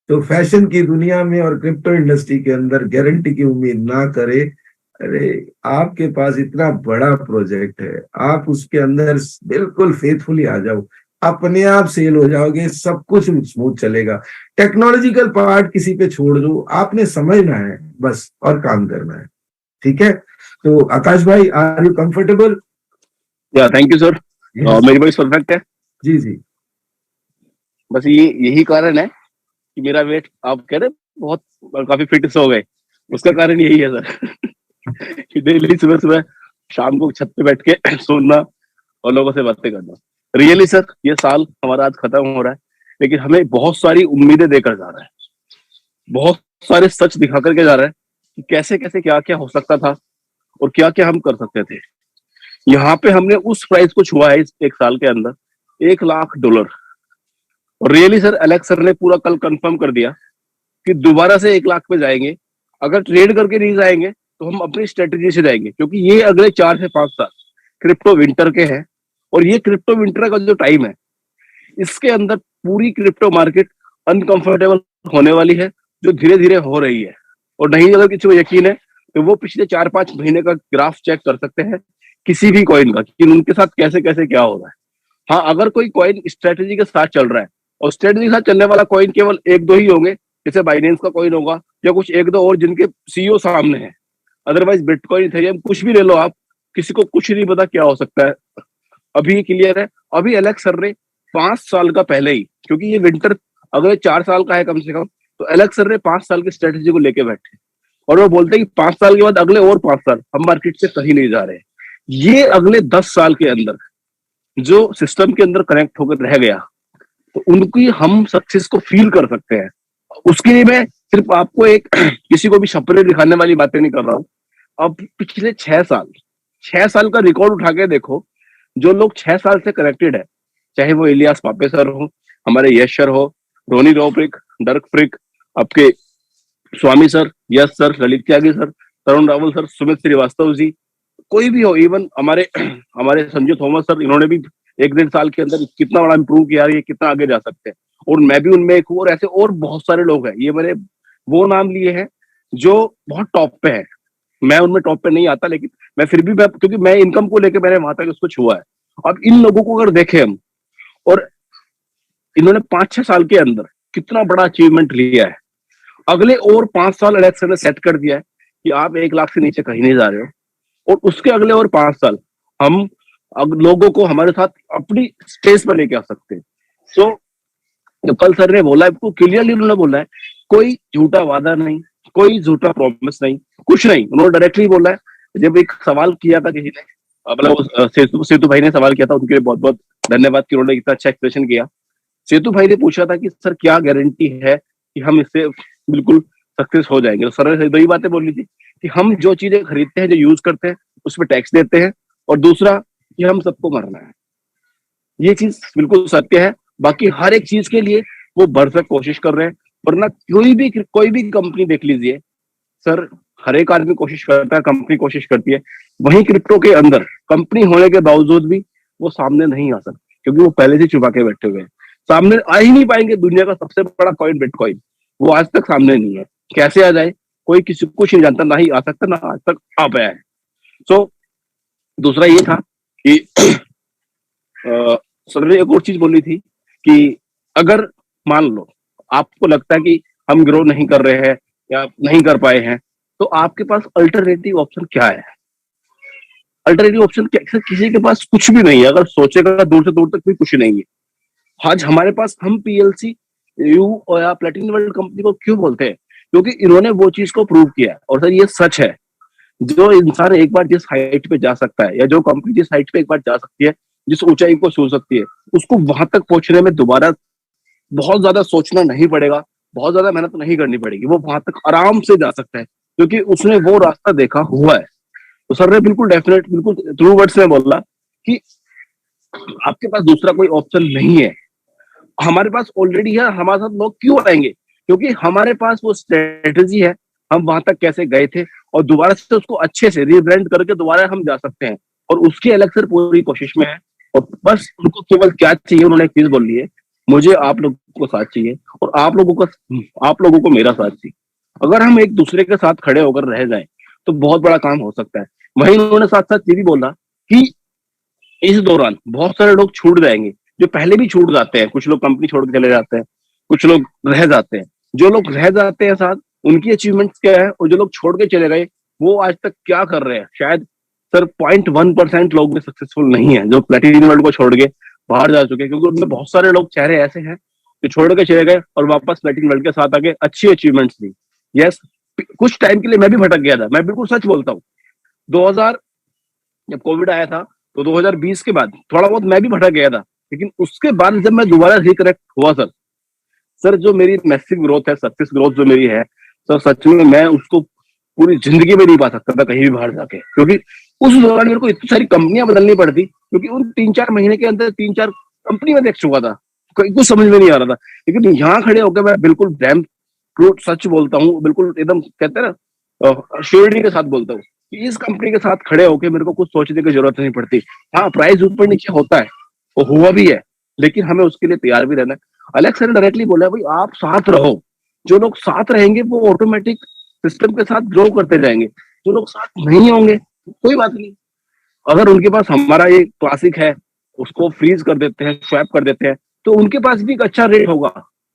तो फैशन की दुनिया में और क्रिप्टो इंडस्ट्री के अंदर गारंटी की उम्मीद ना करे। अरे आपके पास इतना बड़ा प्रोजेक्ट है, आप उसके अंदर बिल्कुल फेथफुली आ जाओ, अपने आप सेल हो जाओगे, सब कुछ स्मूथ चलेगा। टेक्नोलॉजिकल पार्ट किसी पे छोड़ दो, आपने समझना है बस और काम करना है। ठीक है, तो आकाश भाई आर यू कंफर्टेबल? या थैंक यू सर। मेरी वॉइस परफेक्ट है? जी जी। बस यही कारण है कि मेरा वेट आप कह रहे बहुत काफी फिट हो गए, उसका कारण यही है सर। डेली सुबह सुबह शाम को छत पे बैठ के सोना और लोगों से बातें करना। रियली सर ये साल हमारा आज खत्म हो रहा है, लेकिन हमें बहुत सारी उम्मीदें देकर जा रहा है, बहुत सारे सच दिखा करके जा रहा है कि कैसे कैसे क्या क्या हो सकता था और क्या क्या हम कर सकते थे। यहाँ पे हमने उस प्राइस को छुआ है इस एक साल के अंदर, $1,00,000। और रियली सर एलेक्स सर ने पूरा कल कंफर्म कर दिया कि दोबारा से 1,00,000 पे जाएंगे। अगर ट्रेड करके नहीं जाएंगे तो हम अपनी स्ट्रेटेजी से जाएंगे, क्योंकि ये अगले 4 से 5 साल क्रिप्टो विंटर के हैं। और ये क्रिप्टो विंटर का जो टाइम है, इसके अंदर पूरी क्रिप्टो मार्केट अनकंफर्टेबल होने वाली है, जो धीरे धीरे हो रही है। और नहीं अगर किसी को यकीन है तो वो पिछले 4-5 महीने का ग्राफ चेक कर सकते हैं किसी भी कॉइन का, कि उनके साथ कैसे कैसे क्या हो रहा है। हाँ, अगर कोई कॉइन स्ट्रेटेजी के साथ चल रहा है, और स्ट्रेटेजी के साथ चलने वाला कॉइन केवल 1-2 ही होंगे, जैसे बाइनेंस का कॉइन होगा या कुछ 1-2 और जिनके सीईओ सामने हैं। अदरवाइज बिटकॉइन, इथेरियम कुछ भी ले लो आप, किसी को कुछ नहीं पता क्या हो सकता है। अभी क्लियर है। अभी एलेक्स सर ने 5 साल का पहले ही, क्योंकि ये विंटर अगले 4 साल का है कम से कम, तो एलेक्स सर ने 5 साल की स्ट्रेटेजी को लेके बैठे और वो बोलते हैं कि 5 साल के बाद अगले और 5 साल हम मार्केट से कहीं नहीं जा रहे। ये अगले 10 साल के अंदर जो सिस्टम के अंदर कनेक्ट होकर रह गया, तो उनकी हम सक्सेस को फील कर सकते हैं। उसके लिए मैं सिर्फ आपको एक किसी को भी छपरे दिखाने वाली बातें नहीं कर रहा हूँ। अब पिछले 6 साल का रिकॉर्ड उठा के देखो, जो लोग 6 साल से कनेक्टेड है, चाहे वो इलियास पापे सर हो, हमारे यश सर हो, रोनी रोब्रिक, डर्क फ्रिक, आपके स्वामी सर, यश सर, ललित त्यागी सर, तरुण रावल सर, सुमित श्रीवास्तव जी, कोई भी हो, इवन हमारे संजय थॉमस सर, इन्होंने भी 1-1.5 साल के अंदर कितना बड़ा इंप्रूव किया, ये कितना आगे जा सकते हैं। और मैं भी उनमें एक हूँ, और ऐसे और बहुत सारे लोग हैं। ये मैंने वो नाम लिए हैं जो बहुत टॉप पे है। मैं उनमें टॉप पे नहीं आता, लेकिन मैं फिर भी क्योंकि मैं इनकम को लेकर मैंने वहां तक उसको छुआ है। अब इन लोगों को अगर देखें हम, और इन्होंने 5-6 साल के अंदर कितना बड़ा अचीवमेंट लिया है। अगले और 5 साल एलेक्स ने सेट कर दिया है कि आप 1 लाख से नीचे कहीं नहीं जा रहे हो, और उसके अगले और 5 साल हम लोगों को हमारे साथ अपनी स्टेज पर लेके आ सकते हैं। सो जो कल सर ने बोला है, वो क्लियरली उन्होंने बोला है, कोई झूठा वादा नहीं, कोई झूठा प्रॉमिस नहीं, कुछ नहीं। उन्होंने डायरेक्टली बोला है। जब एक सवाल किया था किसी ने, मतलब सेतु भाई ने सवाल किया था, उनके लिए बहुत बहुत धन्यवाद कि उन्होंने इतना अच्छा एक्सप्रेशन किया। सेतु भाई ने पूछा था कि सर क्या गारंटी है कि हम इससे बिल्कुल सक्सेस हो जाएंगे। तो सर ने दो ही बातें बोली थी कि हम जो चीजें खरीदते हैं, जो यूज करते हैं, उस पर टैक्स देते हैं, और दूसरा कि हम सबको मरना है। ये चीज बिल्कुल सत्य है। बाकी हर एक चीज के लिए वो भरसक कोशिश कर रहे हैं, वरना कोई भी कंपनी देख लीजिए सर, हर एक आदमी कोशिश करता है, कंपनी कोशिश करती है। वहीं क्रिप्टो के अंदर कंपनी होने के बावजूद भी वो सामने नहीं आ सकते, क्योंकि वो पहले से छुपा के बैठे हुए हैं। सामने आ ही नहीं पाएंगे। दुनिया का सबसे बड़ा कॉइन बिटकॉइन, वो आज तक सामने नहीं है। कैसे आ जाए, कोई किसी कुछ नहीं जानता, ना ही आ सकता, ना आज तक आ पाया है। सो दूसरा ये था कि सर ने एक और चीज बोली थी कि अगर मान लो आपको लगता है कि हम ग्रो नहीं कर रहे हैं या नहीं कर पाए हैं, तो आपके पास अल्टरनेटिव ऑप्शन क्या है। अल्टरनेटिव ऑप्शन किसी के पास कुछ भी नहीं है। अगर सोचेगा दूर से दूर तक भी कुछ नहीं है। आज हमारे पास, हम पीएलसी यू या प्लेटिनम वर्ल्ड कंपनी को क्यों बोलते हैं, क्योंकि इन्होंने वो चीज को प्रूव किया है। और सर ये सच है, जो इंसान एक बार जिस हाइट पे जा सकता है, या जो कंपनी जिस हाइट पे एक बार जा सकती है, जिस ऊंचाई को छू सकती है, उसको वहां तक पहुंचने में दोबारा बहुत ज्यादा सोचना नहीं पड़ेगा, बहुत ज्यादा मेहनत नहीं करनी पड़ेगी। वो वहां तक आराम से जा सकता है, क्योंकि उसने वो रास्ता देखा हुआ है। तो सर ने बिल्कुल बिल्कुल ट्रू वर्ड्स में बोला कि आपके पास दूसरा कोई ऑप्शन नहीं है, हमारे पास ऑलरेडी है। हमारे साथ लोग क्यों आएंगे, क्योंकि हमारे पास वो स्ट्रेटेजी है, हम वहां तक कैसे गए थे, और दोबारा से उसको अच्छे से रीब्रांड करके दोबारा हम जा सकते हैं। और उसकी अलग से पूरी कोशिश में है। और बस उनको केवल क्या चाहिए, उन्होंने एक चीज बोली है, मुझे आप लोगों को साथ चाहिए, और आप लोगों को मेरा साथ चाहिए। अगर हम एक दूसरे के साथ खड़े होकर रह जाएं, तो बहुत बड़ा काम हो सकता है। वहीं उन्होंने साथ साथ ये भी बोला कि इस दौरान बहुत सारे लोग छूट जाएंगे, जो पहले भी छूट जाते हैं। कुछ लोग कंपनी छोड़ के चले जाते हैं, कुछ लोग रह जाते हैं। जो लोग रह जाते हैं साथ, उनकी अचीवमेंट्स क्या है, और जो लोग छोड़ के चले गए, वो आज तक क्या कर रहे हैं। शायद सर 0.1% लोग भी सक्सेसफुल नहीं है, जो प्लेटिनम वर्ल्ड को छोड़ के बाहर जा चुके हैं, क्योंकि उनमें बहुत सारे लोग चेहरे ऐसे हैं जो छोड़ के चले गए और वापस प्लेटिनम वर्ल्ड के साथ आके अच्छी अचीवमेंट्स दी। यस, कुछ टाइम के लिए मैं भी भटक गया था, मैं बिल्कुल सच बोलता हूँ। 2000 जब कोविड आया था, तो 2020 के बाद थोड़ा बहुत मैं भी भटक गया था, लेकिन उसके बाद जब मैं दोबारा रिकरेक्ट हुआ सर जो मेरी मैसिव ग्रोथ है, सक्सेस ग्रोथ जो मेरी है सर, सच में मैं उसको पूरी जिंदगी में नहीं पा सकता था कहीं भी बाहर जाके, क्योंकि उस दौरान मेरे को इतनी सारी कंपनियां बदलनी पड़ती, क्योंकि उन 3-4 महीने के अंदर 3-4 कंपनी में देख चुका था, कुछ समझ में नहीं आ रहा था। लेकिन यहाँ खड़े होकर मैं बिल्कुल डैम ट्रूथ सच बोलता हूँ, बिल्कुल एकदम कहते हैं ना श्योरिटी के साथ बोलता हूँ कि इस कंपनी के साथ खड़े होकर मेरे को कुछ सोचने की जरूरत नहीं पड़ती। हाँ, प्राइस ऊपर नीचे होता है, वो हुआ भी है, लेकिन हमें उसके लिए तैयार भी रहना है। अलेक्स ने डायरेक्टली बोला भाई आप साथ रहो, जो लोग साथ रहेंगे वो ऑटोमेटिक सिस्टम के साथ ग्रो करते जाएंगे। जो लोग साथ नहीं होंगे कोई बात नहीं, अगर उनके पास हमारा ये क्लासिक है उसको फ्रीज कर देते हैं, स्वैप कर देते हैं, तो उनके पास भी एक अच्छा रेट होगा,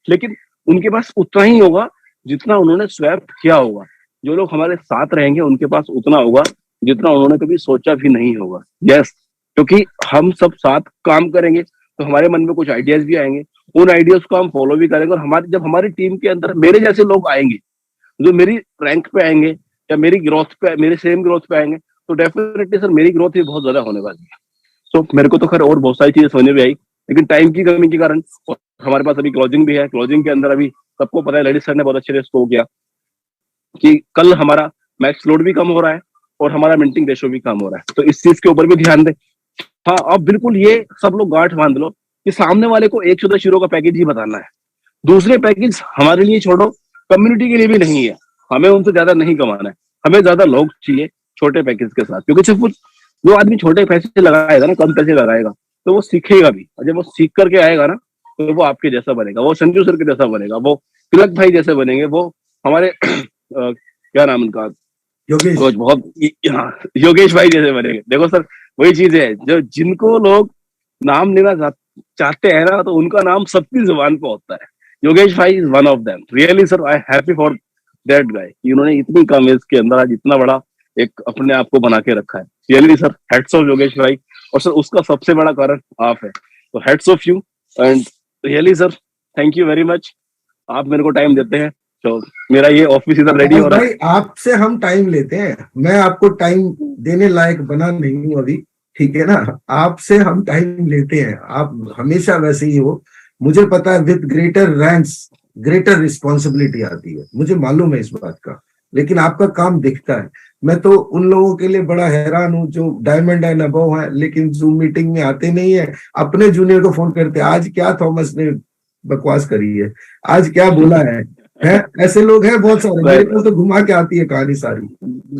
लेकिन उनके पास उतना ही होगा जितना उन्होंने स्वैप किया होगा। जो लोग हमारे साथ रहेंगे उनके पास उतना होगा जितना उन्होंने कभी सोचा भी नहीं होगा। यस, क्योंकि हम सब साथ काम करेंगे तो हमारे मन में कुछ आइडियाज भी आएंगे, उन आइडियाज को हम फॉलो भी करेंगे। और जब हमारी टीम के अंदर मेरे जैसे लोग आएंगे, जो मेरी रैंक पे आएंगे या मेरी ग्रोथ पे, मेरे सेम ग्रोथ पे आएंगे, तो डेफिनेटली सर मेरी ग्रोथ भी बहुत ज्यादा होने वाली है। तो मेरे को तो खैर और बहुत सारी चीजें समझ में आई, लेकिन टाइम की कमी के कारण हमारे पास अभी क्लोजिंग भी है। क्लोजिंग के अंदर अभी सबको पता है, ललित सर ने बहुत अच्छे से इसको किया कि कल हमारा मैक्स लोड भी कम हो रहा है और हमारा मिंटिंग रेशो भी कम हो रहा है, तो इस चीज के ऊपर भी ध्यान दें। हाँ, अब बिल्कुल ये सब लोग गांठ बांध लो कि सामने वाले को 114 का पैकेज ही बताना है, दूसरे पैकेज हमारे लिए छोड़ो, कम्युनिटी के लिए भी नहीं है। हमें उनसे ज्यादा नहीं कमाना है, हमें ज्यादा लोग चाहिए छोटे पैकेज के साथ, क्योंकि सिर्फ जो आदमी छोटे पैसे लगाएगा ना, कम पैसे लगाएगा, तो वो सीखेगा भी, और जब वो सीख करके आएगा ना, तो वो आपके जैसा बनेगा, वो संजू सर के जैसा बनेगा, वो तिलक भाई जैसे बनेंगे, वो हमारे क्या नाम उनका, योगेश कोच बहुत हाँ, योगेश भाई जैसे बनेंगे। देखो सर, वही चीज है जो जिनको लोग नाम लेना चाहते हैं ना, तो उनका नाम सबकी जुबान पे होता है। योगेश भाई is one of them. Really sir, I happy for that guy. इन्होंने इतनी कम एज के अंदर आज इतना बड़ा एक अपने आप को बना के रखा है। Really sir, heads of Yogesh भाई। और सर उसका सबसे बड़ा कारण आप है, तो heads of you. And really sir, thank you very much. आप मेरे को टाइम देते हैं, तो मेरा ये ऑफिस इधर रेडी हो रहा है। भाई आपसे हम टाइम लेते हैं, मैं आपको टाइम देने लायक बना नहीं हूं अभी, ठीक है ना। आपसे हम टाइम लेते हैं, आप हमेशा वैसे ही हो। मुझे पता है with greater ranks greater responsibility आती है, मुझे मालूम है इस बात का, लेकिन आपका काम दिखता है। मैं तो उन लोगों के लिए बड़ा हैरान हूं जो डायमंड एंड अबव है लेकिन जूम मीटिंग में आते नहीं है, अपने जूनियर को फोन करते हैं, आज क्या थॉमस ने बकवास करी है, आज क्या बोला है। ऐसे लोग हैं बहुत सारे, मेरे को तो घुमा के आती है कहानी सारी,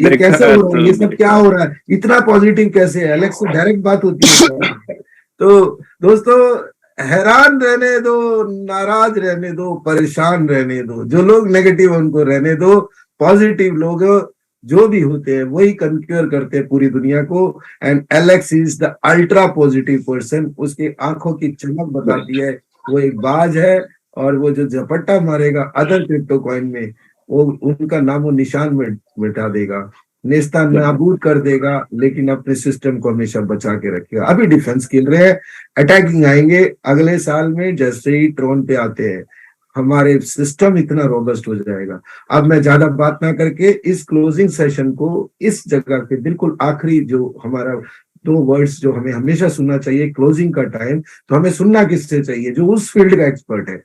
ये कैसे हो रहा है, ये सब क्या हो रहा है, इतना पॉजिटिव कैसे है। एलेक्स से डायरेक्ट बात होती है। तो दोस्तों, हैरान रहने दो, नाराज रहने दो, परेशान रहने दो, जो लोग नेगेटिव उनको रहने दो, पॉजिटिव लोग जो भी होते हैं वही कंक्योर करते हैं पूरी दुनिया को। And Alex is the ultra positive person. उसकी आंखों की चमक बताती है वो एक बाज है, और वो जो झपट्टा मारेगा अदर क्रिप्टो कॉइन में, वो उनका नामो निशान में मिटा देगा, नेस्ता नाबूद कर देगा, लेकिन अपने सिस्टम को हमेशा बचा के रखेगा। अभी डिफेंस खेल रहे हैं, अटैकिंग आएंगे अगले साल में, जैसे ही ट्रोन पे आते हैं हमारे सिस्टम इतना रोबस्ट हो जाएगा। अब मैं ज्यादा बात ना करके इस क्लोजिंग सेशन को इस जगह पे बिल्कुल आखिरी, जो हमारा 2 वर्ड्स जो हमें हमेशा सुनना चाहिए क्लोजिंग का टाइम, तो हमें सुनना किससे चाहिए, जो उस फील्ड का एक्सपर्ट है,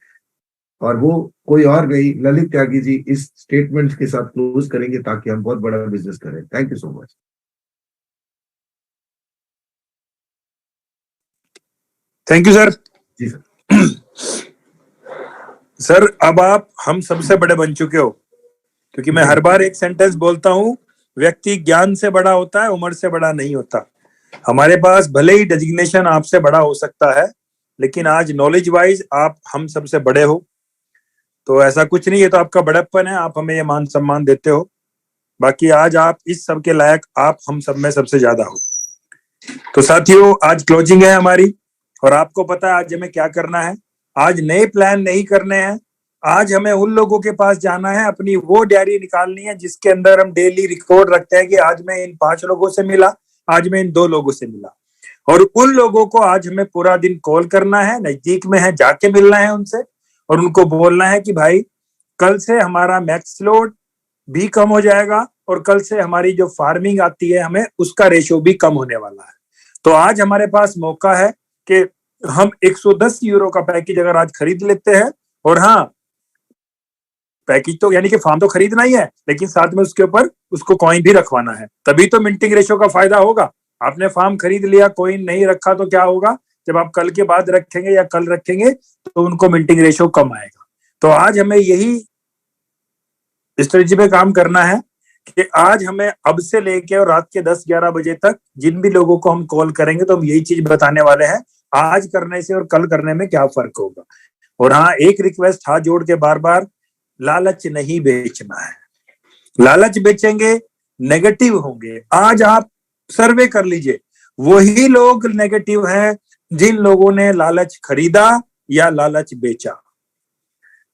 और वो कोई और नहीं, ललित त्यागी जी इस स्टेटमेंट के साथ क्लोज करेंगे ताकि हम बहुत बड़ा बिजनेस करें। Thank you so much. Thank you sir. जी सर। सर अब आप हम सबसे बड़े बन चुके हो, क्योंकि मैं हर बार एक सेंटेंस बोलता हूं, व्यक्ति ज्ञान से बड़ा होता है, उम्र से बड़ा नहीं होता। हमारे पास भले ही डेजिग्नेशन आपसे बड़ा हो सकता है, लेकिन आज नॉलेज वाइज आप हम सबसे बड़े हो। तो ऐसा कुछ नहीं है, तो आपका बड़प्पन है, आप हमें ये मान सम्मान देते हो। बाकी आज आप इस सब के लायक आप हम सब में सबसे ज्यादा हो। तो साथियों, आज क्लोजिंग है हमारी, और आपको पता है आज हमें क्या करना है। आज नए प्लान नहीं करने हैं, आज हमें उन लोगों के पास जाना है, अपनी वो डायरी निकालनी है जिसके अंदर हम डेली रिकॉर्ड रखते हैं कि आज मैं इन 5 लोगों से मिला, आज मैं इन 2 लोगों से मिला, और उन लोगों को आज हमें पूरा दिन कॉल करना है, नजदीक में है जाके मिलना है उनसे, और उनको बोलना है कि भाई कल से हमारा मैक्स लोड भी कम हो जाएगा, और कल से हमारी जो फार्मिंग आती है हमें उसका रेशियो भी कम होने वाला है। तो आज हमारे पास मौका है कि हम 110 यूरो का पैकेज अगर आज खरीद लेते हैं, और हाँ, पैकेज तो यानी कि फार्म तो खरीदना ही है, लेकिन साथ में उसके ऊपर उसको कॉइन भी रखवाना है, तभी तो मिंटिंग रेशियो का फायदा होगा। आपने फार्म खरीद लिया, कॉइन नहीं रखा, तो क्या होगा, जब आप कल के बाद रखेंगे या कल रखेंगे तो उनको मिंटिंग रेशियो कम आएगा। तो आज हमें यही स्ट्रेटजी पे काम करना है कि आज हमें अब से लेके और रात के 10-11 बजे तक जिन भी लोगों को हम कॉल करेंगे तो हम यही चीज बताने वाले हैं, आज करने से और कल करने में क्या फर्क होगा। और हाँ, एक रिक्वेस्ट हाथ जोड़ के बार बार, लालच नहीं बेचना है। लालच बेचेंगे नेगेटिव होंगे। आज आप सर्वे कर लीजिए, वही लोग नेगेटिव हैं जिन लोगों ने लालच खरीदा या लालच बेचा।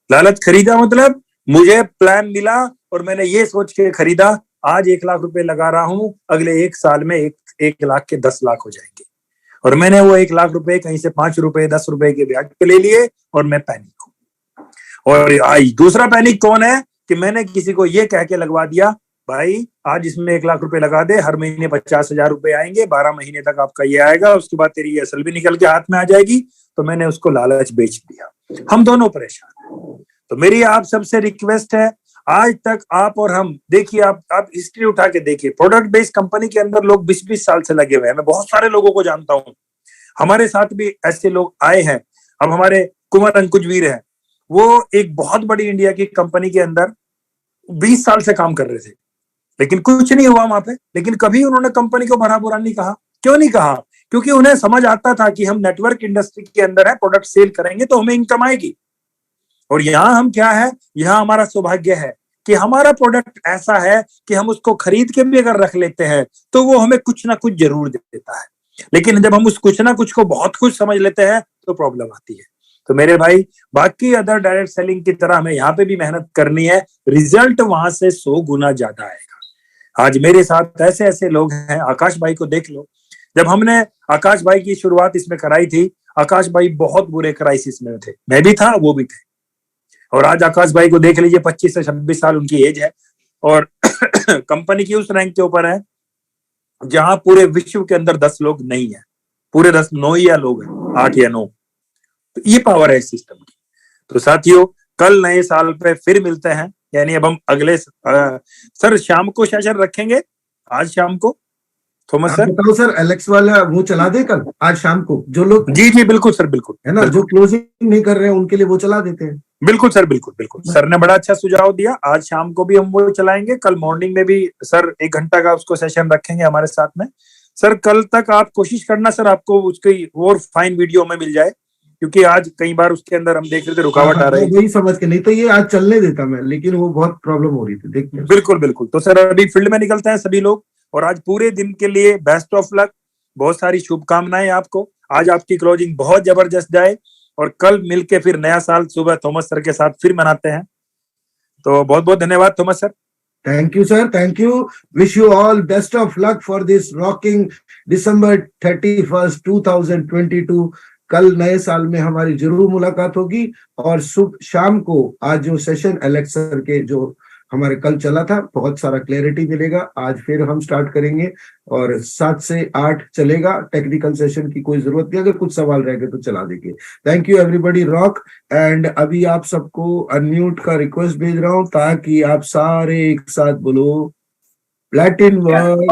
लालच खरीदा मतलब मुझे प्लान मिला और मैंने ये सोच के खरीदा, आज 1 लाख रुपए लगा रहा हूं, अगले 1 साल में 1 लाख के 10 लाख हो जाएंगे, और मैंने वो 1 लाख रुपए कहीं से 5 रुपए 10 रुपए के ब्याज पे ले लिए, और मैं पैनिक हूं। और दूसरा पैनिक कौन है कि मैंने किसी को ये कह के लगवा दिया, भाई आज इसमें 1 लाख रुपए लगा दे, हर महीने 50,000 रुपए आएंगे, 12 महीने तक आपका ये आएगा, उसके बाद तेरी असल भी निकल के हाथ में आ जाएगी। तो मैंने उसको लालच बेच दिया, हम दोनों परेशान। तो मेरी आप सबसे रिक्वेस्ट है, आज तक आप और हम देखिए, आप हिस्ट्री उठा के देखिए, प्रोडक्ट बेस्ड कंपनी के अंदर लोग 20-20 साल से लगे हुए हैं। मैं बहुत सारे लोगों को जानता हूं, हमारे साथ भी ऐसे लोग आए हैं। अब हमारे कुमार अंकुजवीर है, वो एक बहुत बड़ी इंडिया की कंपनी के अंदर 20 साल से काम कर रहे थे, लेकिन कुछ नहीं हुआ वहां पे। लेकिन कभी उन्होंने कंपनी को भला बुरा नहीं कहा। क्यों नहीं कहा? क्योंकि उन्हें समझ आता था कि हम नेटवर्क इंडस्ट्री के अंदर है, प्रोडक्ट सेल करेंगे तो हमें इनकम आएगी। और यहाँ हम क्या है, यहाँ हमारा सौभाग्य है कि हमारा प्रोडक्ट ऐसा है कि हम उसको खरीद के भी अगर रख लेते हैं तो वो हमें कुछ ना कुछ जरूर देता है, लेकिन जब हम उस कुछ ना कुछ को बहुत कुछ समझ लेते हैं तो प्रॉब्लम आती है। तो मेरे भाई, बाकी अदर डायरेक्ट सेलिंग की तरह हमें यहाँ पे भी मेहनत करनी है, रिजल्ट वहां से 100 गुना ज्यादा आएगा। आज मेरे साथ ऐसे ऐसे लोग हैं, आकाश भाई को देख लो, जब हमने आकाश भाई की शुरुआत इसमें कराई थी, आकाश भाई बहुत बुरे क्राइसिस में थे, मैं भी था, वो भी थे, और आज आकाश भाई को देख लीजिए, 25 से 26 साल उनकी एज है और कंपनी की उस रैंक के ऊपर है जहां पूरे विश्व के अंदर 10 लोग नहीं है, पूरे 10 9 या लोग हैं, 8 या 9। तो ये पावर है सिस्टम की। तो साथियों, कल नए साल पे फिर मिलते हैं, यानी अब हम अगले सर शाम को सेशन रखेंगे, आज शाम को थॉमस सर बताओ सर, एलेक्स वाला वो चला दे कल आज शाम को, जो लोग जी बिल्कुल सर, बिल्कुल है ना, जो क्लोजिंग नहीं कर रहे हैं उनके लिए वो चला देते हैं। बिल्कुल सर, बिल्कुल बिल्कुल, सर ने बड़ा अच्छा सुझाव दिया। आज शाम को भी हम वो चलाएंगे, कल मॉर्निंग में भी सर 1 घंटा का उसको सेशन रखेंगे हमारे साथ में। सर कल तक आप कोशिश करना सर, आपको उसकी और फाइन वीडियो में मिल जाए, क्योंकि आज कई बार उसके अंदर हम देख रहे थे रुकावट आ रही है, वही समझ के, नहीं तो ये आज चलने देता मैं, लेकिन वो बहुत प्रॉब्लम हो रही थी, देखते हैं। बिल्कुल बिल्कुल। तो सर अभी फील्ड में निकलते हैं सभी लोग, और आज पूरे दिन के लिए बेस्ट ऑफ लक, बहुत सारी शुभकामनाएं आपको। आज आपकी क्लोजिंग बहुत जबरदस्त जाए और कल मिलके फिर नया साल सुबह थॉमस सर के साथ फिर मनाते हैं। तो बहुत बहुत धन्यवाद Thomas sir. Thank you, sir. Thank you. Wish you all best of luck for this rocking December 31st, 2022. कल नए साल में हमारी जरूर मुलाकात होगी, और शाम को आज जो सेशन एलेक्स सर के जो हमारे कल चला था, बहुत सारा क्लैरिटी मिलेगा। आज फिर हम स्टार्ट करेंगे और 7 से 8 चलेगा। टेक्निकल सेशन की कोई जरूरत नहीं, अगर कुछ सवाल रह गए तो चला देंगे। Thank you everybody, rock. And अभी आप सबको अनम्यूट का रिक्वेस्ट भेज रहा हूं ताकि आप सारे एक साथ बोलो प्लैटिन वर्ल्ड।